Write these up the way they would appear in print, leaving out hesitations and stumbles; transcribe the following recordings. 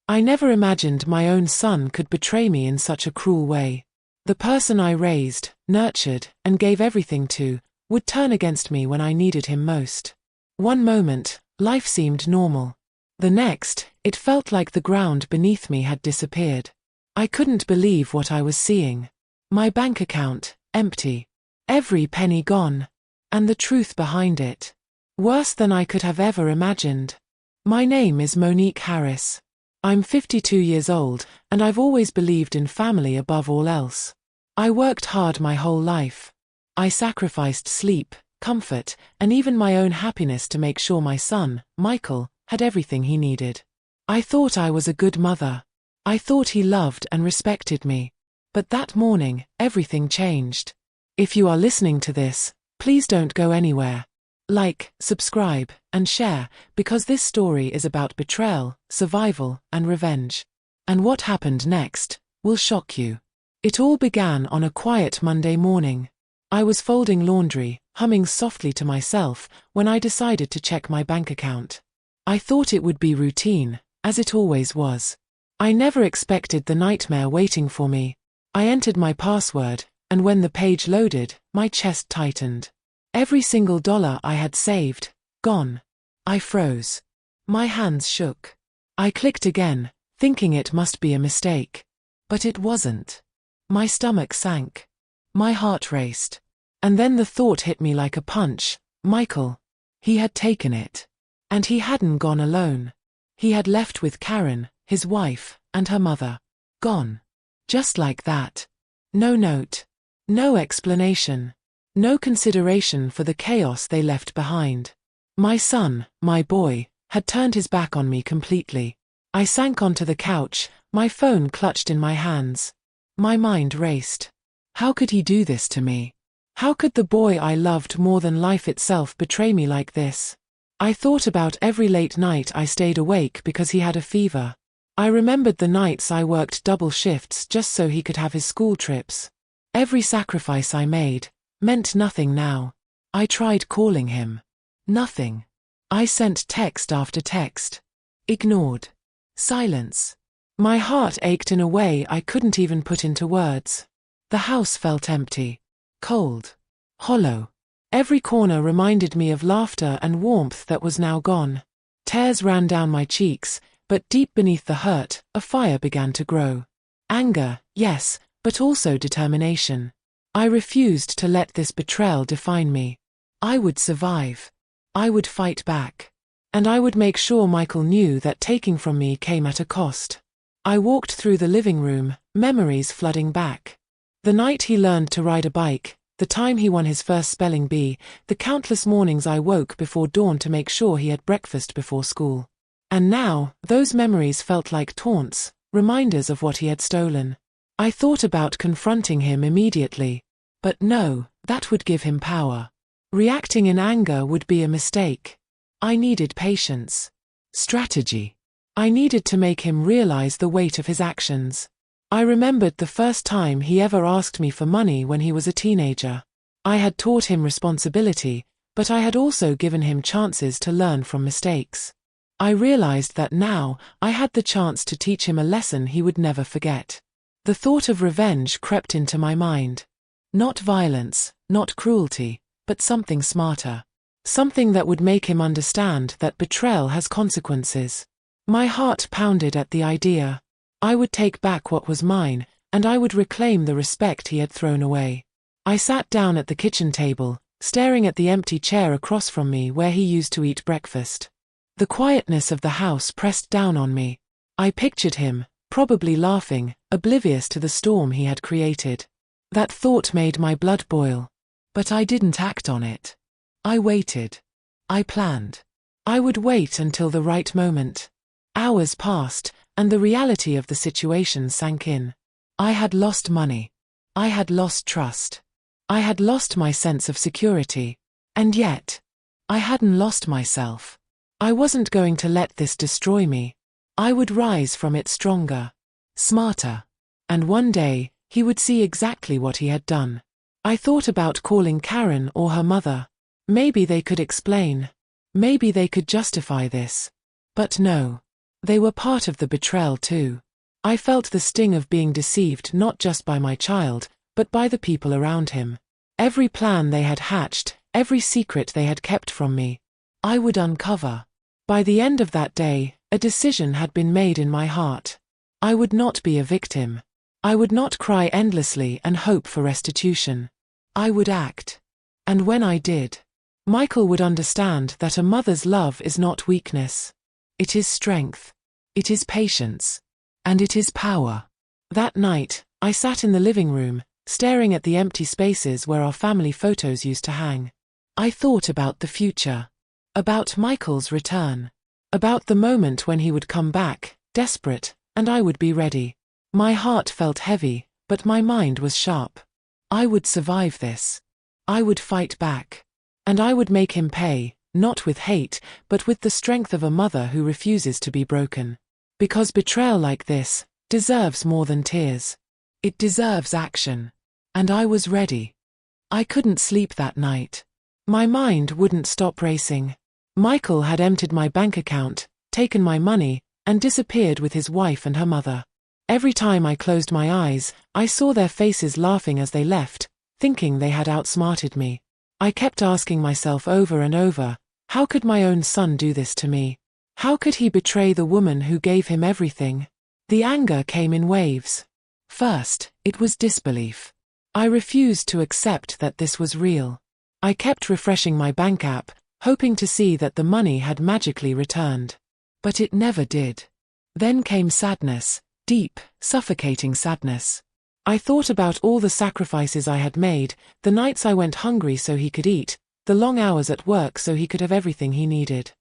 I never imagined my own son could betray me in such a cruel way. The person I raised, nurtured, and gave everything to, would turn against me when I needed him most. One moment, life seemed normal. The next, it felt like the ground beneath me had disappeared. I couldn't believe what I was seeing. My bank account, empty. Every penny gone. And the truth behind it. Worse than I could have ever imagined. My name is Monique Harris. I'm 52 years old, and I've always believed in family above all else. I worked hard my whole life. I sacrificed sleep, comfort, and even my own happiness to make sure my son, Michael, had everything he needed. I thought I was a good mother. I thought he loved and respected me. But that morning, everything changed. If you are listening to this, please don't go anywhere. Like, subscribe, and share, because this story is about betrayal, survival, and revenge. And what happened next will shock you. It all began on a quiet Monday morning. I was folding laundry, humming softly to myself, when I decided to check my bank account. I thought it would be routine, as it always was. I never expected the nightmare waiting for me. I entered my password, and when the page loaded, my chest tightened. Every single dollar I had saved, gone. I froze. My hands shook. I clicked again, thinking it must be a mistake. But it wasn't. My stomach sank. My heart raced. And then the thought hit me like a punch. Michael. He had taken it. And he hadn't gone alone. He had left with Karen, his wife, and her mother. Gone. Just like that. No note. No explanation. No consideration for the chaos they left behind. My son, my boy, had turned his back on me completely. I sank onto the couch, my phone clutched in my hands. My mind raced. How could he do this to me? How could the boy I loved more than life itself betray me like this? I thought about every late night I stayed awake because he had a fever. I remembered the nights I worked double shifts just so he could have his school trips. Every sacrifice I made meant nothing now. I tried calling him. Nothing. I sent text after text. Ignored. Silence. My heart ached in a way I couldn't even put into words. The house felt empty. Cold. Hollow. Every corner reminded me of laughter and warmth that was now gone. Tears ran down my cheeks, but deep beneath the hurt, a fire began to grow. Anger, yes, but also determination. I refused to let this betrayal define me. I would survive. I would fight back. And I would make sure Michael knew that taking from me came at a cost. I walked through the living room, memories flooding back. The night he learned to ride a bike, the time he won his first spelling bee, the countless mornings I woke before dawn to make sure he had breakfast before school. And now, those memories felt like taunts, reminders of what he had stolen. I thought about confronting him immediately. But no, that would give him power. Reacting in anger would be a mistake. I needed patience. Strategy. I needed to make him realize the weight of his actions. I remembered the first time he ever asked me for money when he was a teenager. I had taught him responsibility, but I had also given him chances to learn from mistakes. I realized that now, I had the chance to teach him a lesson he would never forget. The thought of revenge crept into my mind. Not violence, not cruelty, but something smarter. Something that would make him understand that betrayal has consequences. My heart pounded at the idea. I would take back what was mine, and I would reclaim the respect he had thrown away. I sat down at the kitchen table, staring at the empty chair across from me where he used to eat breakfast. The quietness of the house pressed down on me. I pictured him, probably laughing, oblivious to the storm he had created. That thought made my blood boil. But I didn't act on it. I waited. I planned. I would wait until the right moment. Hours passed, and the reality of the situation sank in. I had lost money. I had lost trust. I had lost my sense of security. And yet, I hadn't lost myself. I wasn't going to let this destroy me. I would rise from it stronger, smarter. And one day, he would see exactly what he had done. I thought about calling Karen or her mother. Maybe they could explain. Maybe they could justify this. But no. They were part of the betrayal too. I felt the sting of being deceived not just by my child, but by the people around him. Every plan they had hatched, every secret they had kept from me, I would uncover. By the end of that day, a decision had been made in my heart. I would not be a victim. I would not cry endlessly and hope for restitution. I would act. And when I did, Michael would understand that a mother's love is not weakness. It is strength. It is patience. And it is power. That night, I sat in the living room, staring at the empty spaces where our family photos used to hang. I thought about the future. About Michael's return. About the moment when he would come back, desperate, and I would be ready. My heart felt heavy, but my mind was sharp. I would survive this. I would fight back. And I would make him pay, not with hate, but with the strength of a mother who refuses to be broken. Because betrayal like this deserves more than tears. It deserves action. And I was ready. I couldn't sleep that night. My mind wouldn't stop racing. Michael had emptied my bank account, taken my money, and disappeared with his wife and her mother. Every time I closed my eyes, I saw their faces laughing as they left, thinking they had outsmarted me. I kept asking myself over and over, how could my own son do this to me? How could he betray the woman who gave him everything? The anger came in waves. First, it was disbelief. I refused to accept that this was real. I kept refreshing my bank app, hoping to see that the money had magically returned. But it never did. Then came sadness, deep, suffocating sadness. I thought about all the sacrifices I had made, the nights I went hungry so he could eat, the long hours at work so he could have everything he needed.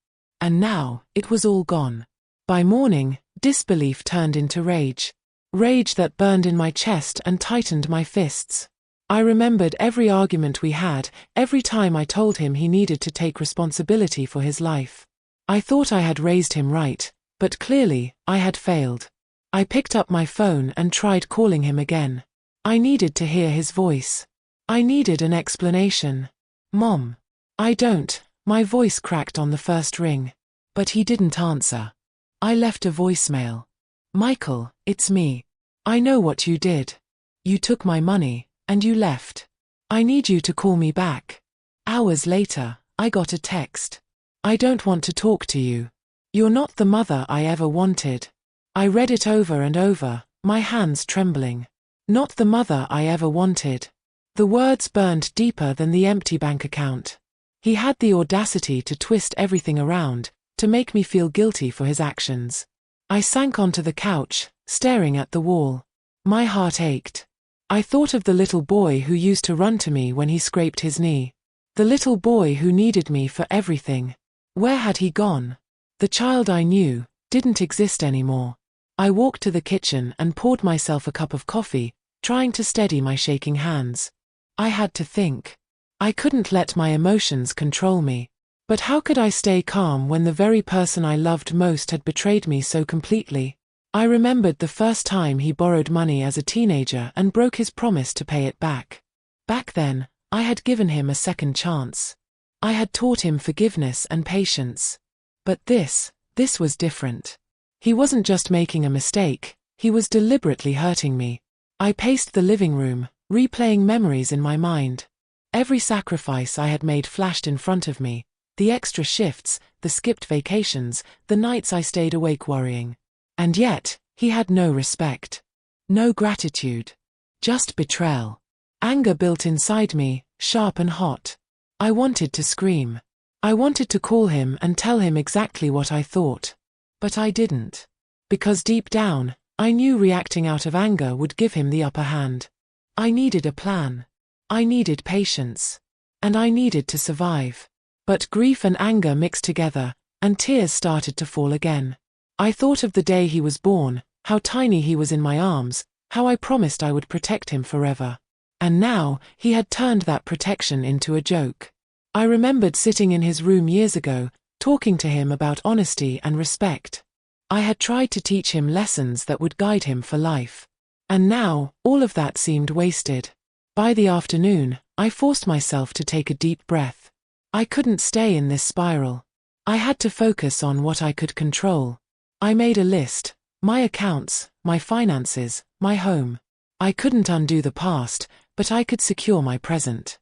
And now, it was all gone. By morning, disbelief turned into rage. Rage that burned in my chest and tightened my fists. I remembered every argument we had, every time I told him he needed to take responsibility for his life. I thought I had raised him right, but clearly, I had failed. I picked up my phone and tried calling him again. I needed to hear his voice. I needed an explanation. Mom. I don't. My voice cracked on the first ring. But he didn't answer. I left a voicemail. Michael, it's me. I know what you did. You took my money, and you left. I need you to call me back. Hours later, I got a text. I don't want to talk to you. You're not the mother I ever wanted. I read it over and over, my hands trembling. Not the mother I ever wanted. The words burned deeper than the empty bank account. He had the audacity to twist everything around, to make me feel guilty for his actions. I sank onto the couch, staring at the wall. My heart ached. I thought of the little boy who used to run to me when he scraped his knee. The little boy who needed me for everything. Where had he gone? The child I knew didn't exist anymore. I walked to the kitchen and poured myself a cup of coffee, trying to steady my shaking hands. I had to think. I couldn't let my emotions control me. But how could I stay calm when the very person I loved most had betrayed me so completely? I remembered the first time he borrowed money as a teenager and broke his promise to pay it back. Back then, I had given him a second chance. I had taught him forgiveness and patience. But this was different. He wasn't just making a mistake, he was deliberately hurting me. I paced the living room, replaying memories in my mind. Every sacrifice I had made flashed in front of me, the extra shifts, the skipped vacations, the nights I stayed awake worrying. And yet, he had no respect. No gratitude. Just betrayal. Anger built inside me, sharp and hot. I wanted to scream. I wanted to call him and tell him exactly what I thought. But I didn't. Because deep down, I knew reacting out of anger would give him the upper hand. I needed a plan. I needed patience. And I needed to survive. But grief and anger mixed together, and tears started to fall again. I thought of the day he was born, how tiny he was in my arms, how I promised I would protect him forever. And now, he had turned that protection into a joke. I remembered sitting in his room years ago, talking to him about honesty and respect. I had tried to teach him lessons that would guide him for life. And now, all of that seemed wasted. By the afternoon, I forced myself to take a deep breath. I couldn't stay in this spiral. I had to focus on what I could control. I made a list: my accounts, my finances, my home. I couldn't undo the past, but I could secure my present.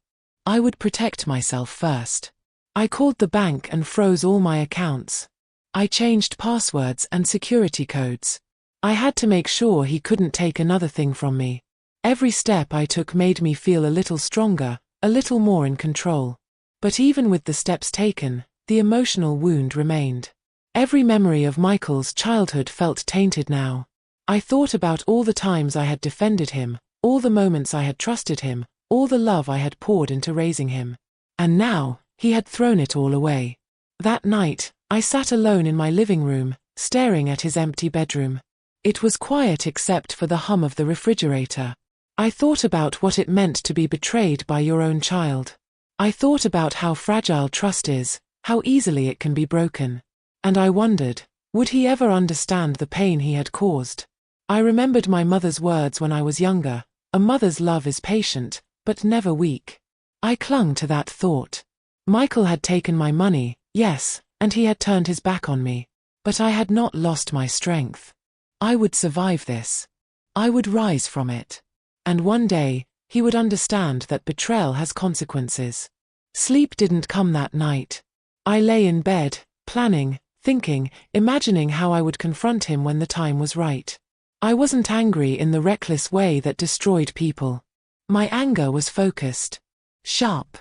I would protect myself first. I called the bank and froze all my accounts. I changed passwords and security codes. I had to make sure he couldn't take another thing from me. Every step I took made me feel a little stronger, a little more in control. But even with the steps taken, the emotional wound remained. Every memory of Michael's childhood felt tainted now. I thought about all the times I had defended him, all the moments I had trusted him, all the love I had poured into raising him. And now, he had thrown it all away. That night, I sat alone in my living room, staring at his empty bedroom. It was quiet except for the hum of the refrigerator. I thought about what it meant to be betrayed by your own child. I thought about how fragile trust is, how easily it can be broken. And I wondered, would he ever understand the pain he had caused? I remembered my mother's words when I was younger: a mother's love is patient, but never weak. I clung to that thought. Michael had taken my money, yes, and he had turned his back on me. But I had not lost my strength. I would survive this. I would rise from it. And one day, he would understand that betrayal has consequences. Sleep didn't come that night. I lay in bed, planning, thinking, imagining how I would confront him when the time was right. I wasn't angry in the reckless way that destroyed people. My anger was focused, sharp,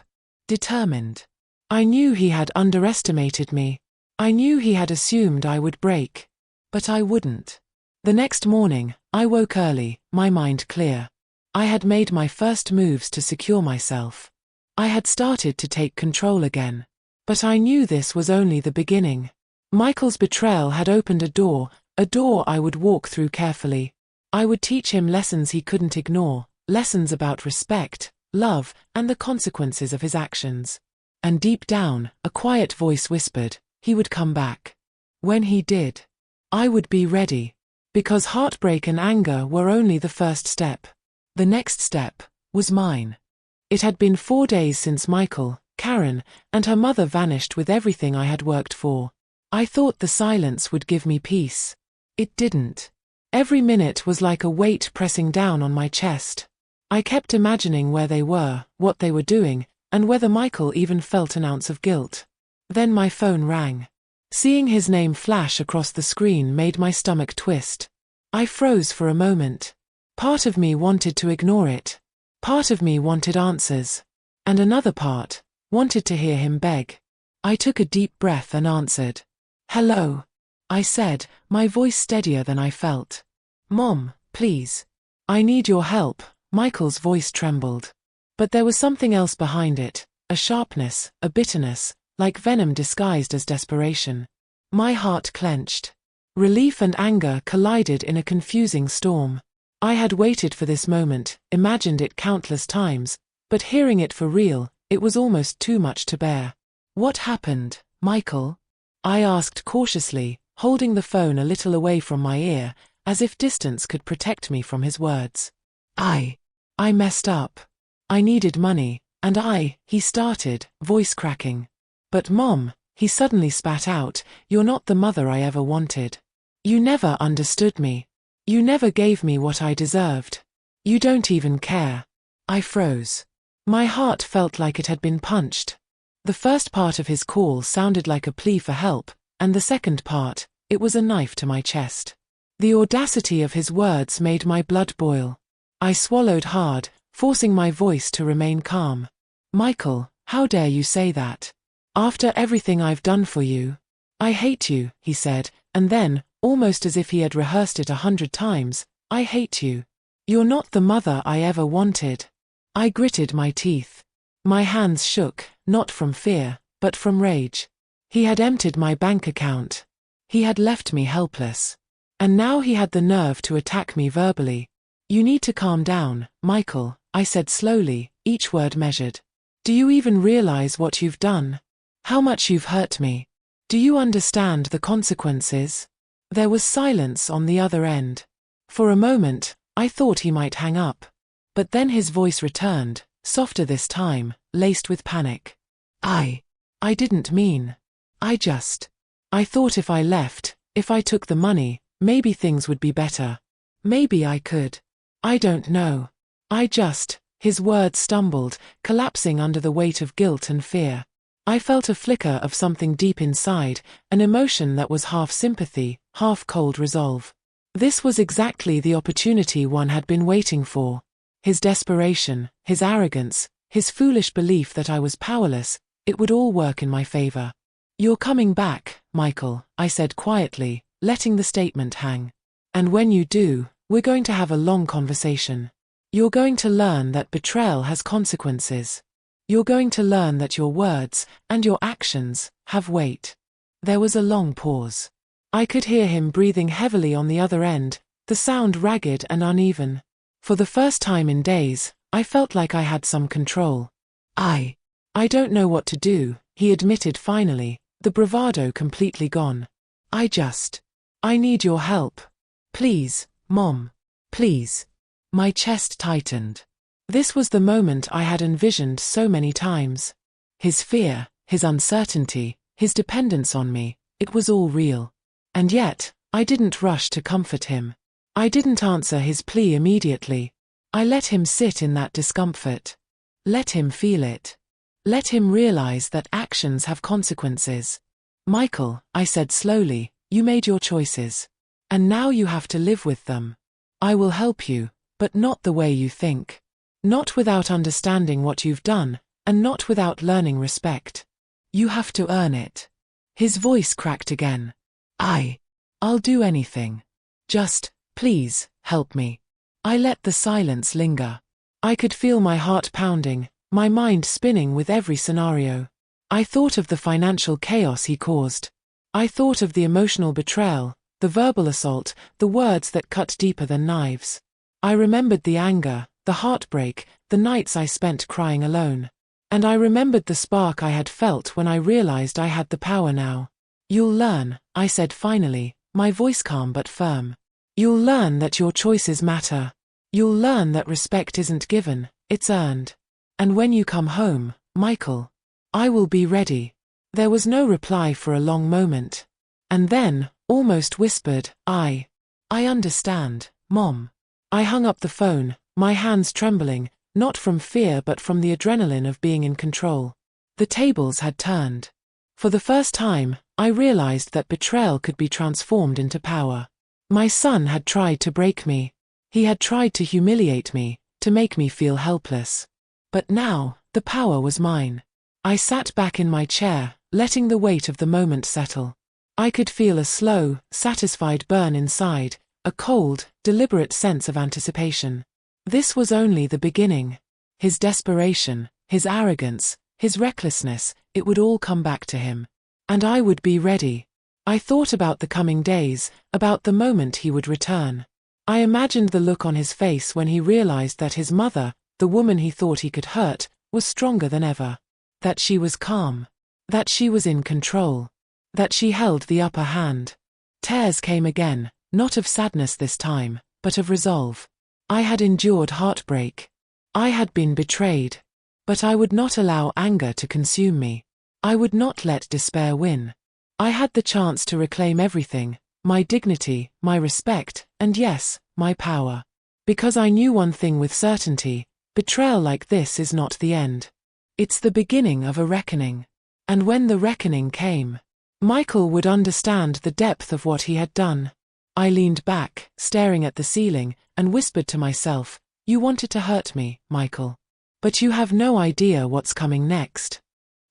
determined. I knew he had underestimated me. I knew he had assumed I would break. But I wouldn't. The next morning, I woke early, my mind clear. I had made my first moves to secure myself. I had started to take control again. But I knew this was only the beginning. Michael's betrayal had opened a door I would walk through carefully. I would teach him lessons he couldn't ignore, lessons about respect, love, and the consequences of his actions. And deep down, a quiet voice whispered, he would come back. When he did, I would be ready. Because heartbreak and anger were only the first step. The next step was mine. It had been 4 days since Michael, Karen, and her mother vanished with everything I had worked for. I thought the silence would give me peace. It didn't. Every minute was like a weight pressing down on my chest. I kept imagining where they were, what they were doing, and whether Michael even felt an ounce of guilt. Then my phone rang. Seeing his name flash across the screen made my stomach twist. I froze for a moment. Part of me wanted to ignore it. Part of me wanted answers. And another part wanted to hear him beg. I took a deep breath and answered. "Hello," I said, my voice steadier than I felt. "Mom, please. I need your help." Michael's voice trembled. But there was something else behind it, a sharpness, a bitterness, like venom disguised as desperation. My heart clenched. Relief and anger collided in a confusing storm. I had waited for this moment, imagined it countless times, but hearing it for real, it was almost too much to bear. "What happened, Michael?" I asked cautiously, holding the phone a little away from my ear, as if distance could protect me from his words. I messed up. I needed money, and he started, voice cracking. "But Mom," he suddenly spat out, "you're not the mother I ever wanted. You never understood me. You never gave me what I deserved. You don't even care." I froze. My heart felt like it had been punched. The first part of his call sounded like a plea for help, and the second part, it was a knife to my chest. The audacity of his words made my blood boil. I swallowed hard, forcing my voice to remain calm. "Michael, how dare you say that? After everything I've done for you. I hate you," he said, and then, almost as if he had rehearsed it 100 times, "I hate you. You're not the mother I ever wanted." I gritted my teeth. My hands shook, not from fear, but from rage. He had emptied my bank account. He had left me helpless. And now he had the nerve to attack me verbally. "You need to calm down, Michael," I said slowly, each word measured. "Do you even realize what you've done? How much you've hurt me? Do you understand the consequences?" There was silence on the other end. For a moment, I thought he might hang up. But then his voice returned, softer this time, laced with panic. I didn't mean. I thought if I left, If I took the money, maybe things would be better. Maybe I could. I don't know. His words stumbled, collapsing under the weight of guilt and fear. I felt a flicker of something deep inside, an emotion that was half sympathy, half cold resolve. This was exactly the opportunity one had been waiting for. His desperation, his arrogance, his foolish belief that I was powerless, it would all work in my favor. "You're coming back, Michael," I said quietly, letting the statement hang. "And when you do, we're going to have a long conversation. You're going to learn that betrayal has consequences. You're going to learn that your words, and your actions, have weight." There was a long pause. I could hear him breathing heavily on the other end, the sound ragged and uneven. For the first time in days, I felt like I had some control. I don't know what to do," he admitted finally, the bravado completely gone. I need your help. Please, Mom. Please." My chest tightened. This was the moment I had envisioned so many times. His fear, his uncertainty, his dependence on me, it was all real. And yet, I didn't rush to comfort him. I didn't answer his plea immediately. I let him sit in that discomfort. Let him feel it. Let him realize that actions have consequences. "Michael," I said slowly, "you made your choices. And now you have to live with them. I will help you, but not the way you think. Not without understanding what you've done, and not without learning respect. You have to earn it." His voice cracked again. I'll do anything. Just, please, help me." I let the silence linger. I could feel my heart pounding, my mind spinning with every scenario. I thought of the financial chaos he caused. I thought of the emotional betrayal, the verbal assault, the words that cut deeper than knives. I remembered the anger, the heartbreak, the nights I spent crying alone. And I remembered the spark I had felt when I realized I had the power now. "You'll learn," I said finally, my voice calm but firm. "You'll learn that your choices matter. You'll learn that respect isn't given, it's earned. And when you come home, Michael, I will be ready." There was no reply for a long moment. And then, almost whispered, I understand, Mom." I hung up the phone, my hands trembling, not from fear but from the adrenaline of being in control. The tables had turned. For the first time, I realized that betrayal could be transformed into power. My son had tried to break me. He had tried to humiliate me, to make me feel helpless. But now, the power was mine. I sat back in my chair, letting the weight of the moment settle. I could feel a slow, satisfied burn inside, a cold, deliberate sense of anticipation. This was only the beginning. His desperation, his arrogance, his recklessness, it would all come back to him. And I would be ready. I thought about the coming days, about the moment he would return. I imagined the look on his face when he realized that his mother, the woman he thought he could hurt, was stronger than ever. That she was calm. That she was in control. That she held the upper hand. Tears came again, not of sadness this time, but of resolve. I had endured heartbreak. I had been betrayed. But I would not allow anger to consume me. I would not let despair win. I had the chance to reclaim everything, my dignity, my respect, and yes, my power. Because I knew one thing with certainty, betrayal like this is not the end. It's the beginning of a reckoning. And when the reckoning came, Michael would understand the depth of what he had done. I leaned back, staring at the ceiling, and whispered to myself, "You wanted to hurt me, Michael. But you have no idea what's coming next."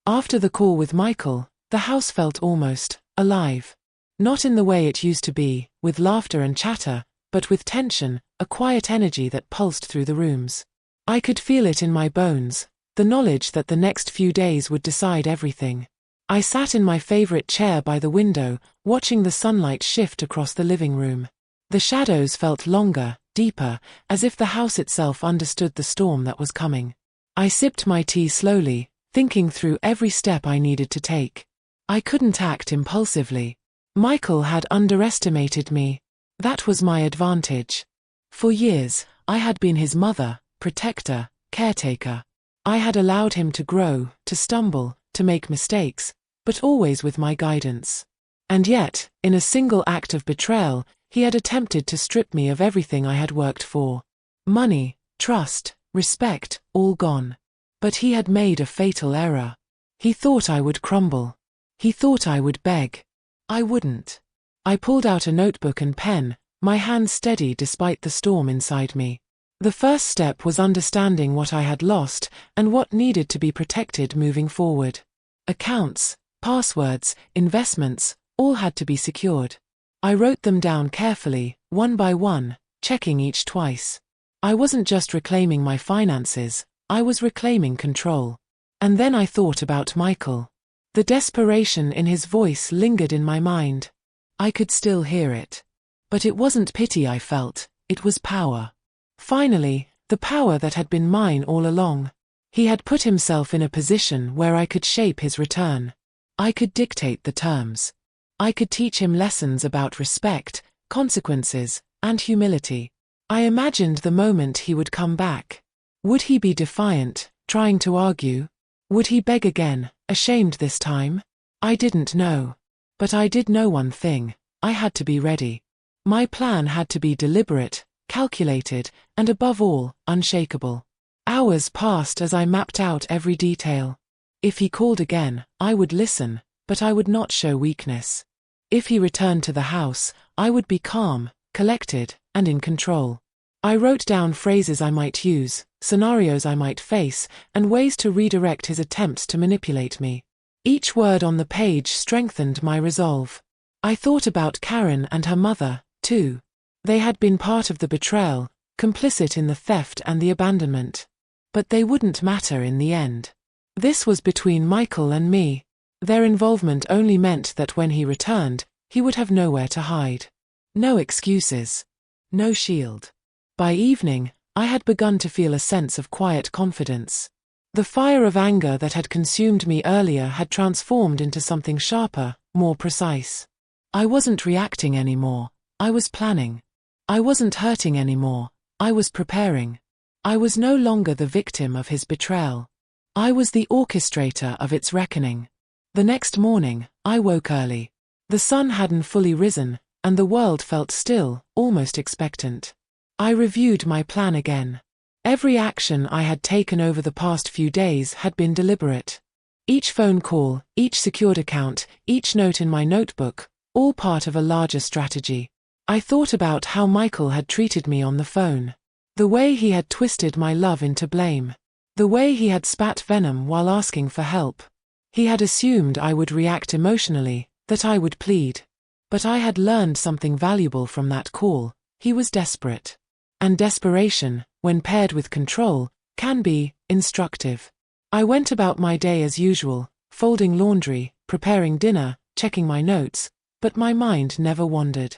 After the call with Michael, the house felt almost alive. Not in the way it used to be, with laughter and chatter, but with tension, a quiet energy that pulsed through the rooms. I could feel it in my bones, the knowledge that the next few days would decide everything. I sat in my favorite chair by the window, watching the sunlight shift across the living room. The shadows felt longer, deeper, as if the house itself understood the storm that was coming. I sipped my tea slowly, thinking through every step I needed to take. I couldn't act impulsively. Michael had underestimated me. That was my advantage. For years, I had been his mother, protector, caretaker. I had allowed him to grow, to stumble, to make mistakes, but always with my guidance. And yet, in a single act of betrayal, he had attempted to strip me of everything I had worked for. Money, trust, respect, all gone. But he had made a fatal error. He thought I would crumble. He thought I would beg. I wouldn't. I pulled out a notebook and pen, my hands steady despite the storm inside me. The first step was understanding what I had lost and what needed to be protected moving forward. Accounts, passwords, investments, all had to be secured. I wrote them down carefully, one by one, checking each twice. I wasn't just reclaiming my finances, I was reclaiming control. And then I thought about Michael. The desperation in his voice lingered in my mind. I could still hear it. But it wasn't pity I felt, it was power. Finally, the power that had been mine all along. He had put himself in a position where I could shape his return. I could dictate the terms. I could teach him lessons about respect, consequences, and humility. I imagined the moment he would come back. Would he be defiant, trying to argue? Would he beg again, ashamed this time? I didn't know. But I did know one thing, I had to be ready. My plan had to be deliberate, calculated, and above all, unshakable. Hours passed as I mapped out every detail. If he called again, I would listen, but I would not show weakness. If he returned to the house, I would be calm, collected, and in control. I wrote down phrases I might use, scenarios I might face, and ways to redirect his attempts to manipulate me. Each word on the page strengthened my resolve. I thought about Karen and her mother, too. They had been part of the betrayal, complicit in the theft and the abandonment. But they wouldn't matter in the end. This was between Michael and me. Their involvement only meant that when he returned, he would have nowhere to hide. No excuses. No shield. By evening, I had begun to feel a sense of quiet confidence. The fire of anger that had consumed me earlier had transformed into something sharper, more precise. I wasn't reacting anymore, I was planning. I wasn't hurting anymore, I was preparing. I was no longer the victim of his betrayal. I was the orchestrator of its reckoning. The next morning, I woke early. The sun hadn't fully risen, and the world felt still, almost expectant. I reviewed my plan again. Every action I had taken over the past few days had been deliberate. Each phone call, each secured account, each note in my notebook, all part of a larger strategy. I thought about how Michael had treated me on the phone. The way he had twisted my love into blame. The way he had spat venom while asking for help. He had assumed I would react emotionally, that I would plead. But I had learned something valuable from that call. He was desperate. And desperation, when paired with control, can be instructive. I went about my day as usual, folding laundry, preparing dinner, checking my notes, but my mind never wandered.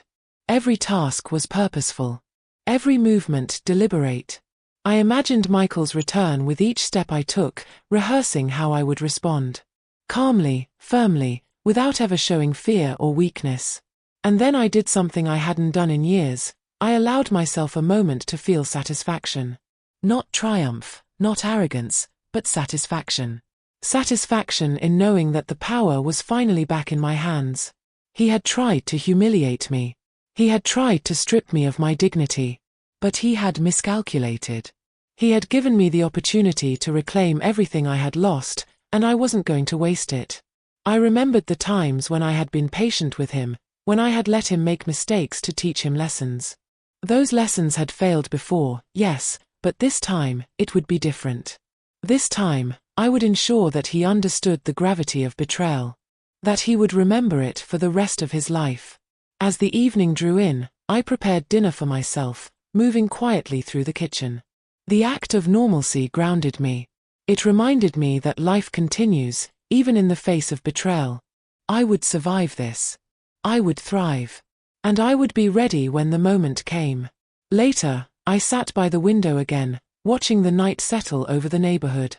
Every task was purposeful. Every movement deliberate. I imagined Michael's return with each step I took, rehearsing how I would respond. Calmly, firmly, without ever showing fear or weakness. And then I did something I hadn't done in years. I allowed myself a moment to feel satisfaction. Not triumph, not arrogance, but satisfaction. Satisfaction in knowing that the power was finally back in my hands. He had tried to humiliate me. He had tried to strip me of my dignity. But he had miscalculated. He had given me the opportunity to reclaim everything I had lost, and I wasn't going to waste it. I remembered the times when I had been patient with him, when I had let him make mistakes to teach him lessons. Those lessons had failed before, yes, but this time, it would be different. This time, I would ensure that he understood the gravity of betrayal. That he would remember it for the rest of his life. As the evening drew in, I prepared dinner for myself, moving quietly through the kitchen. The act of normalcy grounded me. It reminded me that life continues, even in the face of betrayal. I would survive this. I would thrive. And I would be ready when the moment came. Later, I sat by the window again, watching the night settle over the neighborhood.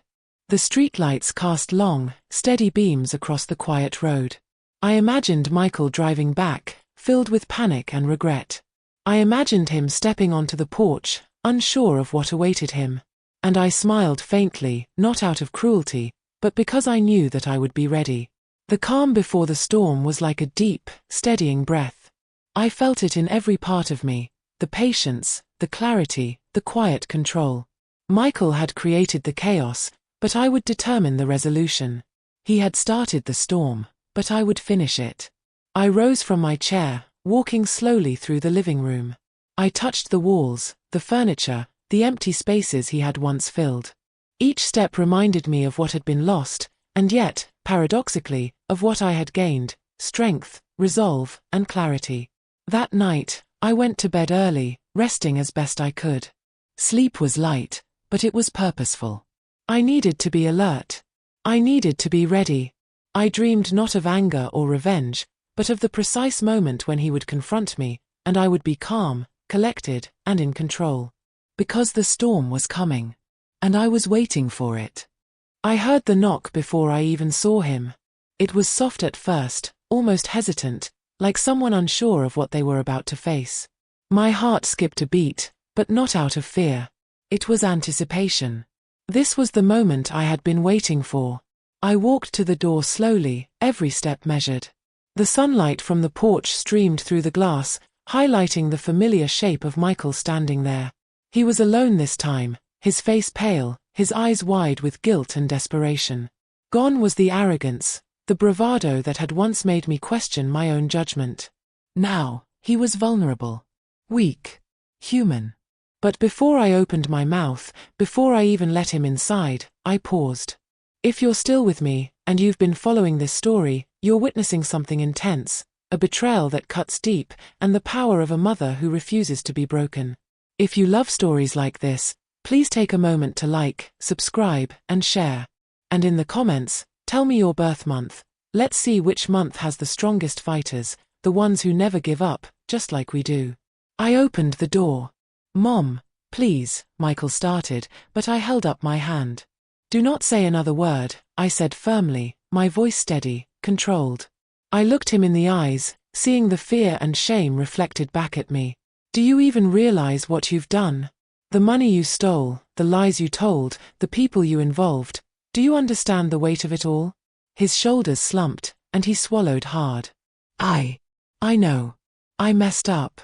The streetlights cast long, steady beams across the quiet road. I imagined Michael driving back, filled with panic and regret. I imagined him stepping onto the porch, unsure of what awaited him. And I smiled faintly, not out of cruelty, but because I knew that I would be ready. The calm before the storm was like a deep, steadying breath. I felt it in every part of me, the patience, the clarity, the quiet control. Michael had created the chaos, but I would determine the resolution. He had started the storm, but I would finish it. I rose from my chair, walking slowly through the living room. I touched the walls, the furniture, the empty spaces he had once filled. Each step reminded me of what had been lost, and yet, paradoxically, of what I had gained: strength, resolve, and clarity. That night, I went to bed early, resting as best I could. Sleep was light, but it was purposeful. I needed to be alert. I needed to be ready. I dreamed not of anger or revenge, but of the precise moment when he would confront me, and I would be calm, collected, and in control. Because the storm was coming. And I was waiting for it. I heard the knock before I even saw him. It was soft at first, almost hesitant, like someone unsure of what they were about to face. My heart skipped a beat, but not out of fear. It was anticipation. This was the moment I had been waiting for. I walked to the door slowly, every step measured. The sunlight from the porch streamed through the glass, highlighting the familiar shape of Michael standing there. He was alone this time, his face pale, his eyes wide with guilt and desperation. Gone was the arrogance, the bravado that had once made me question my own judgment. Now, he was vulnerable. Weak. Human. But before I opened my mouth, before I even let him inside, I paused. If you're still with me, and you've been following this story, you're witnessing something intense, a betrayal that cuts deep, and the power of a mother who refuses to be broken. If you love stories like this, please take a moment to like, subscribe, and share. And in the comments, tell me your birth month. Let's see which month has the strongest fighters, the ones who never give up, just like we do. I opened the door. Mom, please, Michael started, but I held up my hand. Do not say another word, I said firmly, my voice steady, controlled. I looked him in the eyes, seeing the fear and shame reflected back at me. Do you even realize what you've done? The money you stole, the lies you told, the people you involved. Do you understand the weight of it all? His shoulders slumped, and he swallowed hard. I know. I messed up.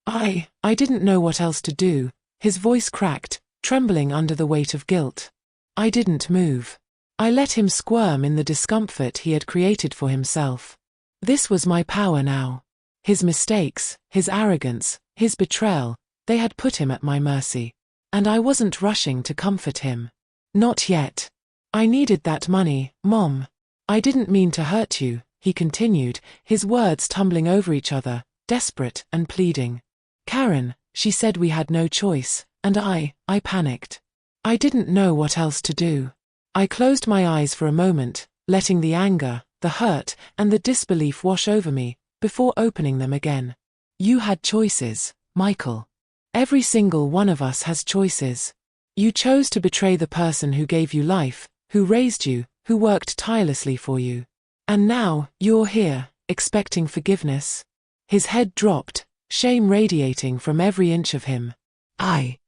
I didn't know what else to do. His voice cracked, trembling under the weight of guilt. I didn't move. I let him squirm in the discomfort he had created for himself. This was my power now. His mistakes, his arrogance, his betrayal, they had put him at my mercy. And I wasn't rushing to comfort him. Not yet. I needed that money, Mom. I didn't mean to hurt you, he continued, his words tumbling over each other, desperate and pleading. Karen, she said we had no choice, and I panicked. I didn't know what else to do. I closed my eyes for a moment, letting the anger, the hurt, and the disbelief wash over me, before opening them again. You had choices, Michael. Every single one of us has choices. You chose to betray the person who gave you life, who raised you, who worked tirelessly for you. And now, you're here, expecting forgiveness. His head dropped, shame radiating from every inch of him. I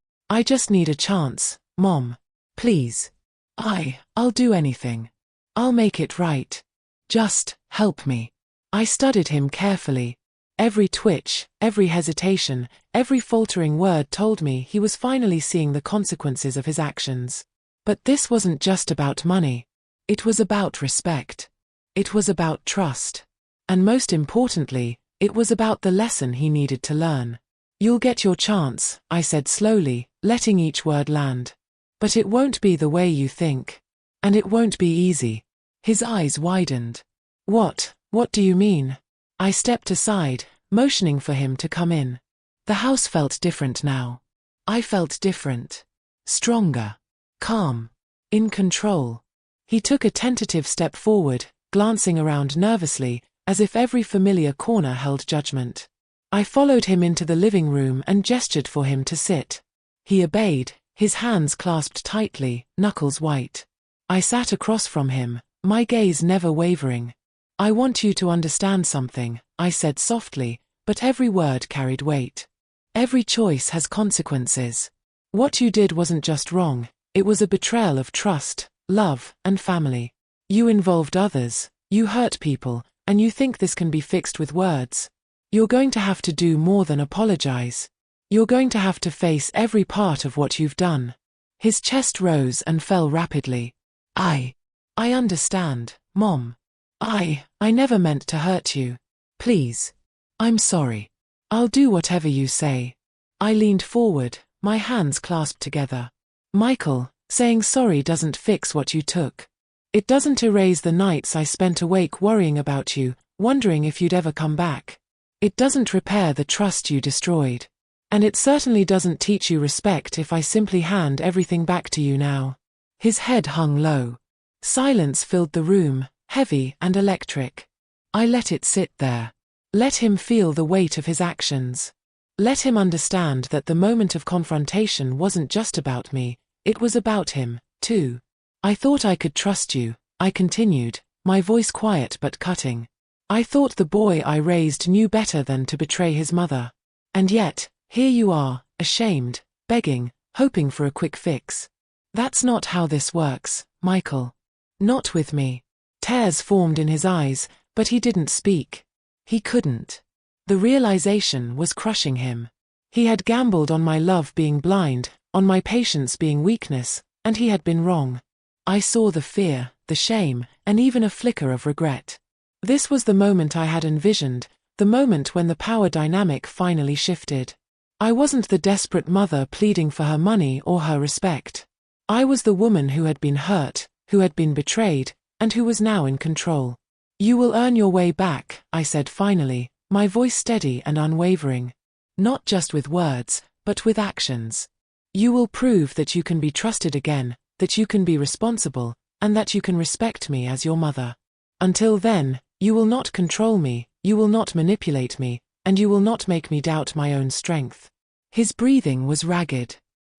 just need a chance, Mom. Please. I'll do anything. I'll make it right. Just help me. I studied him carefully. Every twitch, every hesitation, every faltering word told me he was finally seeing the consequences of his actions. But this wasn't just about money. It was about respect. It was about trust. And most importantly, it was about the lesson he needed to learn. You'll get your chance, I said slowly, letting each word land. But it won't be the way you think. And it won't be easy. His eyes widened. What do you mean? I stepped aside, motioning for him to come in. The house felt different now. I felt different. Stronger. Calm. In control. He took a tentative step forward, glancing around nervously, as if every familiar corner held judgment. I followed him into the living room and gestured for him to sit. He obeyed, his hands clasped tightly, knuckles white. I sat across from him, my gaze never wavering. I want you to understand something, I said softly, but every word carried weight. Every choice has consequences. What you did wasn't just wrong, it was a betrayal of trust, love, and family. You involved others, You hurt people, and you think this can be fixed with words. You're going to have to do more than apologize. You're going to have to face every part of what you've done. His chest rose and fell rapidly. I understand, Mom. I never meant to hurt you. Please. I'm sorry. I'll do whatever you say. I leaned forward, my hands clasped together. Michael, saying sorry doesn't fix what you took. It doesn't erase the nights I spent awake worrying about you, wondering if you'd ever come back. It doesn't repair the trust you destroyed. And it certainly doesn't teach you respect if I simply hand everything back to you now. His head hung low. Silence filled the room, heavy and electric. I let it sit there. Let him feel the weight of his actions. Let him understand that the moment of confrontation wasn't just about me, it was about him, too. I thought I could trust you, I continued, my voice quiet but cutting. I thought the boy I raised knew better than to betray his mother. And yet, here you are, ashamed, begging, hoping for a quick fix. That's not how this works, Michael. Not with me. Tears formed in his eyes, but he didn't speak. He couldn't. The realization was crushing him. He had gambled on my love being blind, on my patience being weakness, and he had been wrong. I saw the fear, the shame, and even a flicker of regret. This was the moment I had envisioned, the moment when the power dynamic finally shifted. I wasn't the desperate mother pleading for her money or her respect. I was the woman who had been hurt, who had been betrayed, and who was now in control. You will earn your way back, I said finally, my voice steady and unwavering. Not just with words, but with actions. You will prove that you can be trusted again, that you can be responsible, and that you can respect me as your mother. Until then, you will not control me, you will not manipulate me, and you will not make me doubt my own strength. His breathing was ragged.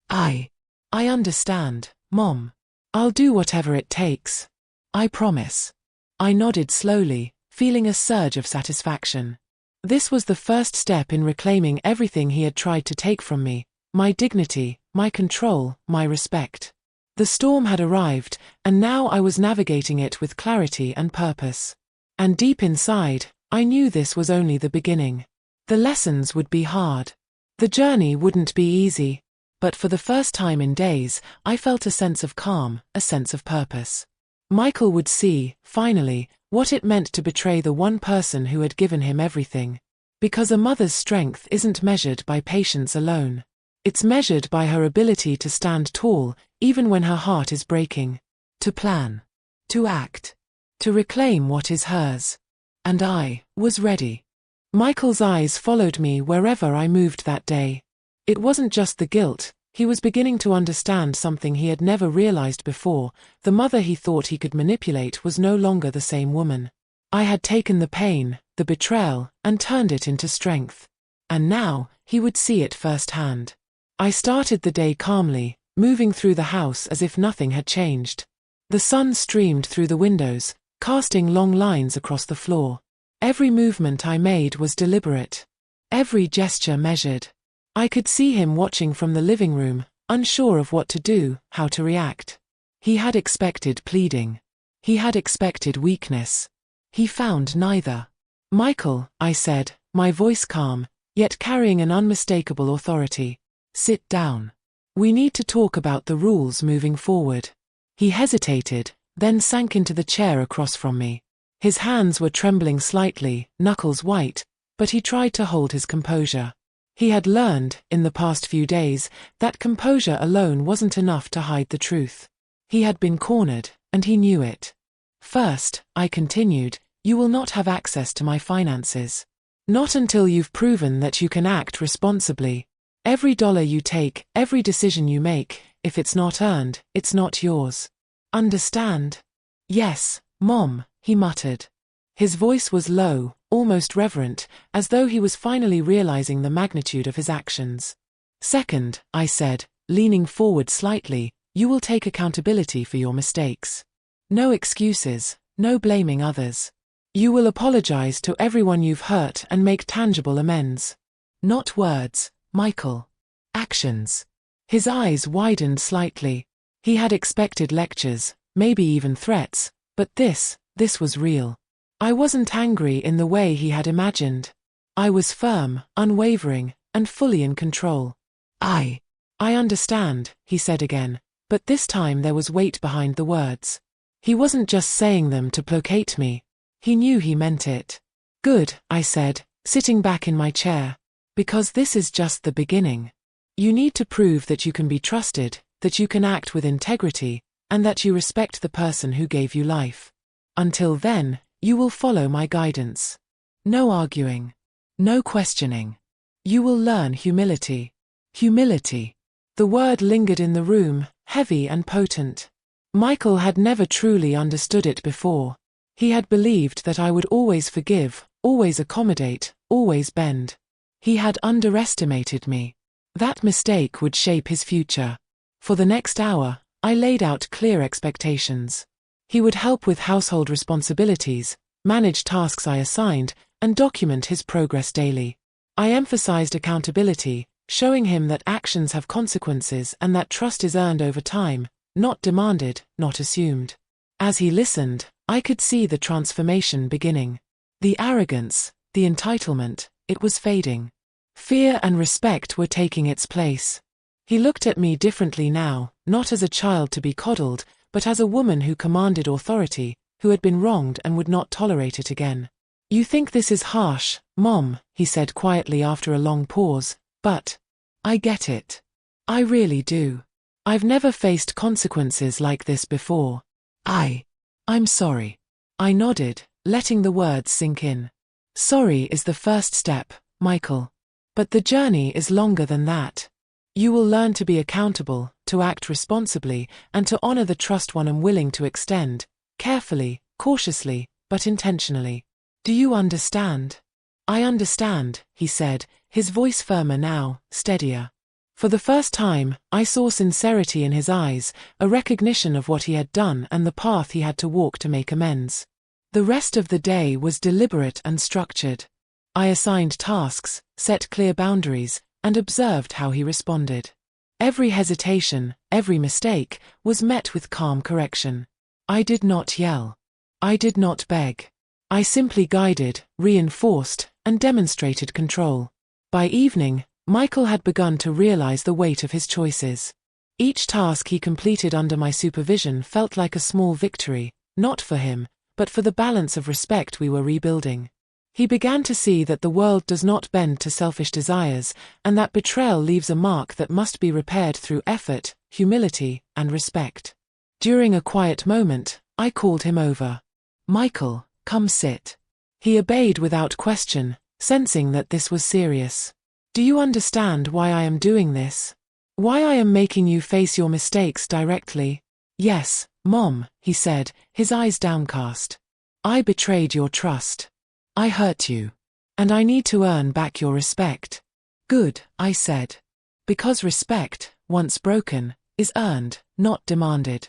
I understand, Mom. I'll do whatever it takes. I promise. I nodded slowly, feeling a surge of satisfaction. This was the first step in reclaiming everything he had tried to take from me, my dignity, my control, my respect. The storm had arrived, and now I was navigating it with clarity and purpose. And deep inside, I knew this was only the beginning. The lessons would be hard. The journey wouldn't be easy. But for the first time in days, I felt a sense of calm, a sense of purpose. Michael would see, finally, what it meant to betray the one person who had given him everything. Because a mother's strength isn't measured by patience alone. It's measured by her ability to stand tall, even when her heart is breaking. To plan. To act. To reclaim what is hers. And I was ready. Michael's eyes followed me wherever I moved that day. It wasn't just the guilt, he was beginning to understand something he had never realized before. The mother he thought he could manipulate was no longer the same woman. I had taken the pain, the betrayal, and turned it into strength. And now, he would see it firsthand. I started the day calmly, moving through the house as if nothing had changed. The sun streamed through the windows, casting long lines across the floor. Every movement I made was deliberate. Every gesture measured. I could see him watching from the living room, unsure of what to do, how to react. He had expected pleading. He had expected weakness. He found neither. Michael, I said, my voice calm, yet carrying an unmistakable authority. Sit down. We need to talk about the rules moving forward. He hesitated, then sank into the chair across from me. His hands were trembling slightly, knuckles white, but he tried to hold his composure. He had learned, in the past few days, that composure alone wasn't enough to hide the truth. He had been cornered, and he knew it. First, I continued, you will not have access to my finances. Not until you've proven that you can act responsibly. Every dollar you take, every decision you make, if it's not earned, it's not yours. Understand? Yes, Mom, he muttered. His voice was low, almost reverent, as though he was finally realizing the magnitude of his actions. Second, I said, leaning forward slightly, you will take accountability for your mistakes. No excuses, no blaming others. You will apologize to everyone you've hurt and make tangible amends. Not words, Michael. Actions. His eyes widened slightly. He had expected lectures, maybe even threats, but this was real. I wasn't angry in the way he had imagined. I was firm, unwavering, and fully in control. I understand, he said again, but this time there was weight behind the words. He wasn't just saying them to placate me. He knew he meant it. Good, I said, sitting back in my chair. Because this is just the beginning. You need to prove that you can be trusted, that you can act with integrity, and that you respect the person who gave you life. Until then, you will follow my guidance. No arguing. No questioning. You will learn humility. Humility. The word lingered in the room, heavy and potent. Michael had never truly understood it before. He had believed that I would always forgive, always accommodate, always bend. He had underestimated me. That mistake would shape his future. For the next hour, I laid out clear expectations. He would help with household responsibilities, manage tasks I assigned, and document his progress daily. I emphasized accountability, showing him that actions have consequences and that trust is earned over time, not demanded, not assumed. As he listened, I could see the transformation beginning. The arrogance, the entitlement, it was fading. Fear and respect were taking its place. He looked at me differently now, not as a child to be coddled, but as a woman who commanded authority, who had been wronged and would not tolerate it again. You think this is harsh, Mom, he said quietly after a long pause, but I get it. I really do. I've never faced consequences like this before. I'm sorry. I nodded, letting the words sink in. Sorry is the first step, Michael. But the journey is longer than that. You will learn to be accountable, to act responsibly, and to honor the trust one am willing to extend, carefully, cautiously, but intentionally. Do you understand? I understand, he said, his voice firmer now, steadier. For the first time, I saw sincerity in his eyes, a recognition of what he had done and the path he had to walk to make amends. The rest of the day was deliberate and structured. I assigned tasks, set clear boundaries, and observed how he responded. Every hesitation, every mistake, was met with calm correction. I did not yell. I did not beg. I simply guided, reinforced, and demonstrated control. By evening, Michael had begun to realize the weight of his choices. Each task he completed under my supervision felt like a small victory, not for him, but for the balance of respect we were rebuilding. He began to see that the world does not bend to selfish desires, and that betrayal leaves a mark that must be repaired through effort, humility, and respect. During a quiet moment, I called him over. Michael, come sit. He obeyed without question, sensing that this was serious. Do you understand why I am doing this? Why I am making you face your mistakes directly? Yes, Mom, he said, his eyes downcast. I betrayed your trust. I hurt you. And I need to earn back your respect. Good, I said. Because respect, once broken, is earned, not demanded.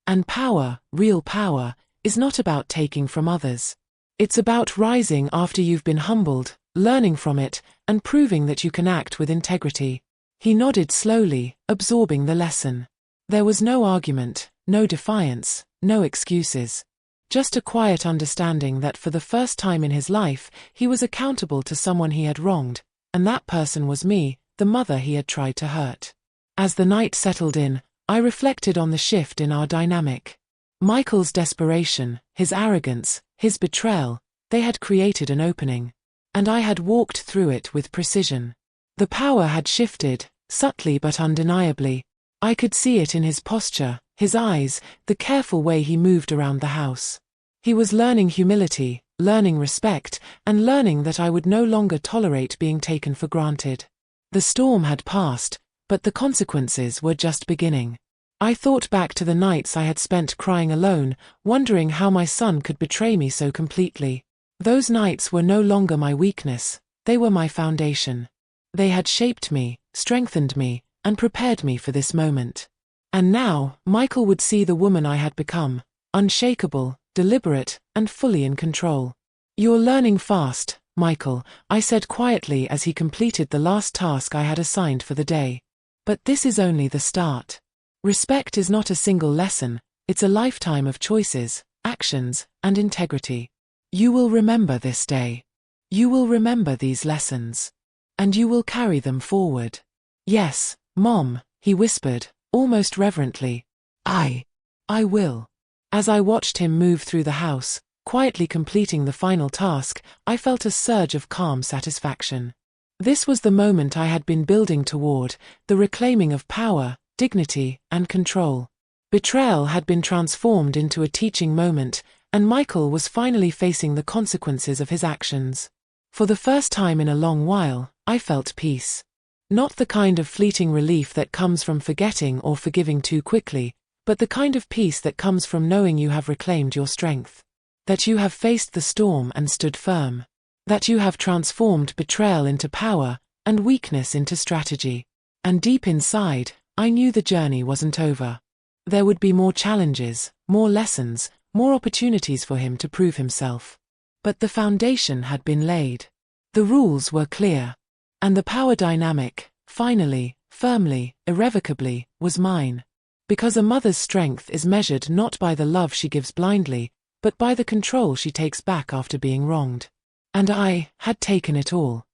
And power, real power, is not about taking from others. It's about rising after you've been humbled, learning from it, and proving that you can act with integrity. He nodded slowly, absorbing the lesson. There was no argument, no defiance, no excuses. Just a quiet understanding that for the first time in his life, he was accountable to someone he had wronged, and that person was me, the mother he had tried to hurt. As the night settled in, I reflected on the shift in our dynamic. Michael's desperation, his arrogance, his betrayal, they had created an opening. And I had walked through it with precision. The power had shifted, subtly but undeniably. I could see it in his posture, his eyes, the careful way he moved around the house. He was learning humility, learning respect, and learning that I would no longer tolerate being taken for granted. The storm had passed, but the consequences were just beginning. I thought back to the nights I had spent crying alone, wondering how my son could betray me so completely. Those nights were no longer my weakness, they were my foundation. They had shaped me, strengthened me, and prepared me for this moment. And now, Michael would see the woman I had become, unshakable, deliberate, and fully in control. You're learning fast, Michael, I said quietly as he completed the last task I had assigned for the day. But this is only the start. Respect is not a single lesson, it's a lifetime of choices, actions, and integrity. You will remember this day. You will remember these lessons. And you will carry them forward. Yes, Mom, he whispered, almost reverently. I will. As I watched him move through the house, quietly completing the final task, I felt a surge of calm satisfaction. This was the moment I had been building toward, the reclaiming of power, dignity, and control. Betrayal had been transformed into a teaching moment, and Michael was finally facing the consequences of his actions. For the first time in a long while, I felt peace. Not the kind of fleeting relief that comes from forgetting or forgiving too quickly, but the kind of peace that comes from knowing you have reclaimed your strength. That you have faced the storm and stood firm. That you have transformed betrayal into power, and weakness into strategy. And deep inside, I knew the journey wasn't over. There would be more challenges, more lessons, more opportunities for him to prove himself. But the foundation had been laid. The rules were clear. And the power dynamic, finally, firmly, irrevocably, was mine. Because a mother's strength is measured not by the love she gives blindly, but by the control she takes back after being wronged. And I had taken it all.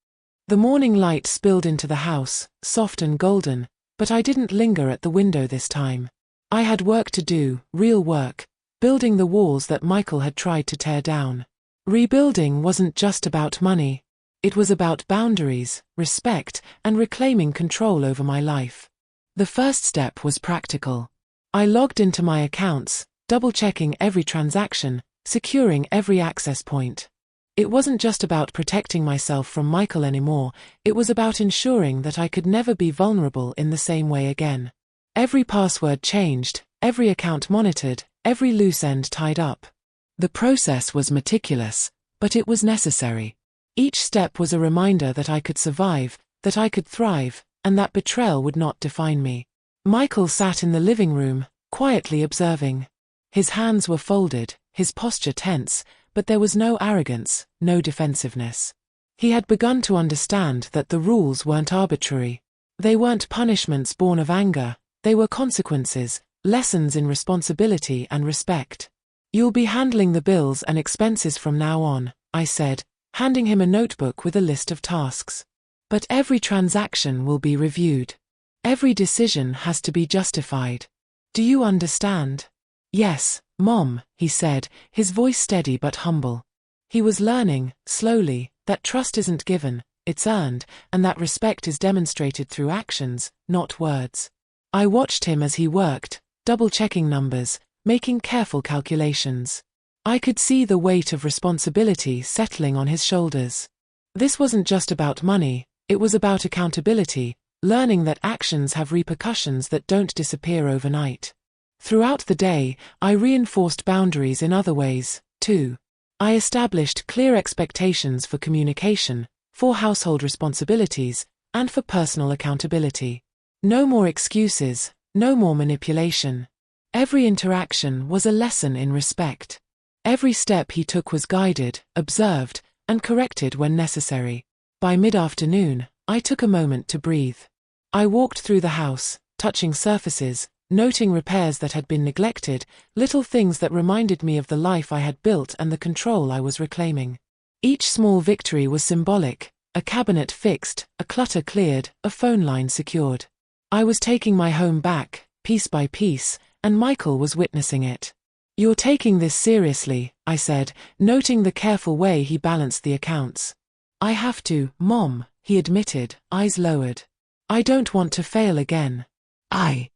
The morning light spilled into the house, soft and golden, but I didn't linger at the window this time. I had work to do, real work, building the walls that Michael had tried to tear down. Rebuilding wasn't just about money. It was about boundaries, respect, and reclaiming control over my life. The first step was practical. I logged into my accounts, double-checking every transaction, securing every access point. It wasn't just about protecting myself from Michael anymore, it was about ensuring that I could never be vulnerable in the same way again. Every password changed, every account monitored, every loose end tied up. The process was meticulous, but it was necessary. Each step was a reminder that I could survive, that I could thrive, and that betrayal would not define me. Michael sat in the living room, quietly observing. His hands were folded, his posture tense, but there was no arrogance, no defensiveness. He had begun to understand that the rules weren't arbitrary. They weren't punishments born of anger, they were consequences, lessons in responsibility and respect. You'll be handling the bills and expenses from now on, I said, handing him a notebook with a list of tasks. But every transaction will be reviewed. Every decision has to be justified. Do you understand? Yes, Mom, he said, his voice steady but humble. He was learning, slowly, that trust isn't given, it's earned, and that respect is demonstrated through actions, not words. I watched him as he worked, double-checking numbers, making careful calculations. I could see the weight of responsibility settling on his shoulders. This wasn't just about money, it was about accountability, learning that actions have repercussions that don't disappear overnight. Throughout the day, I reinforced boundaries in other ways, too. I established clear expectations for communication, for household responsibilities, and for personal accountability. No more excuses, no more manipulation. Every interaction was a lesson in respect. Every step he took was guided, observed, and corrected when necessary. By mid-afternoon, I took a moment to breathe. I walked through the house, touching surfaces, noting repairs that had been neglected, little things that reminded me of the life I had built and the control I was reclaiming. Each small victory was symbolic, a cabinet fixed, a clutter cleared, a phone line secured. I was taking my home back, piece by piece, and Michael was witnessing it. You're taking this seriously, I said, noting the careful way he balanced the accounts. I have to, Mom, he admitted, eyes lowered. I don't want to fail again. I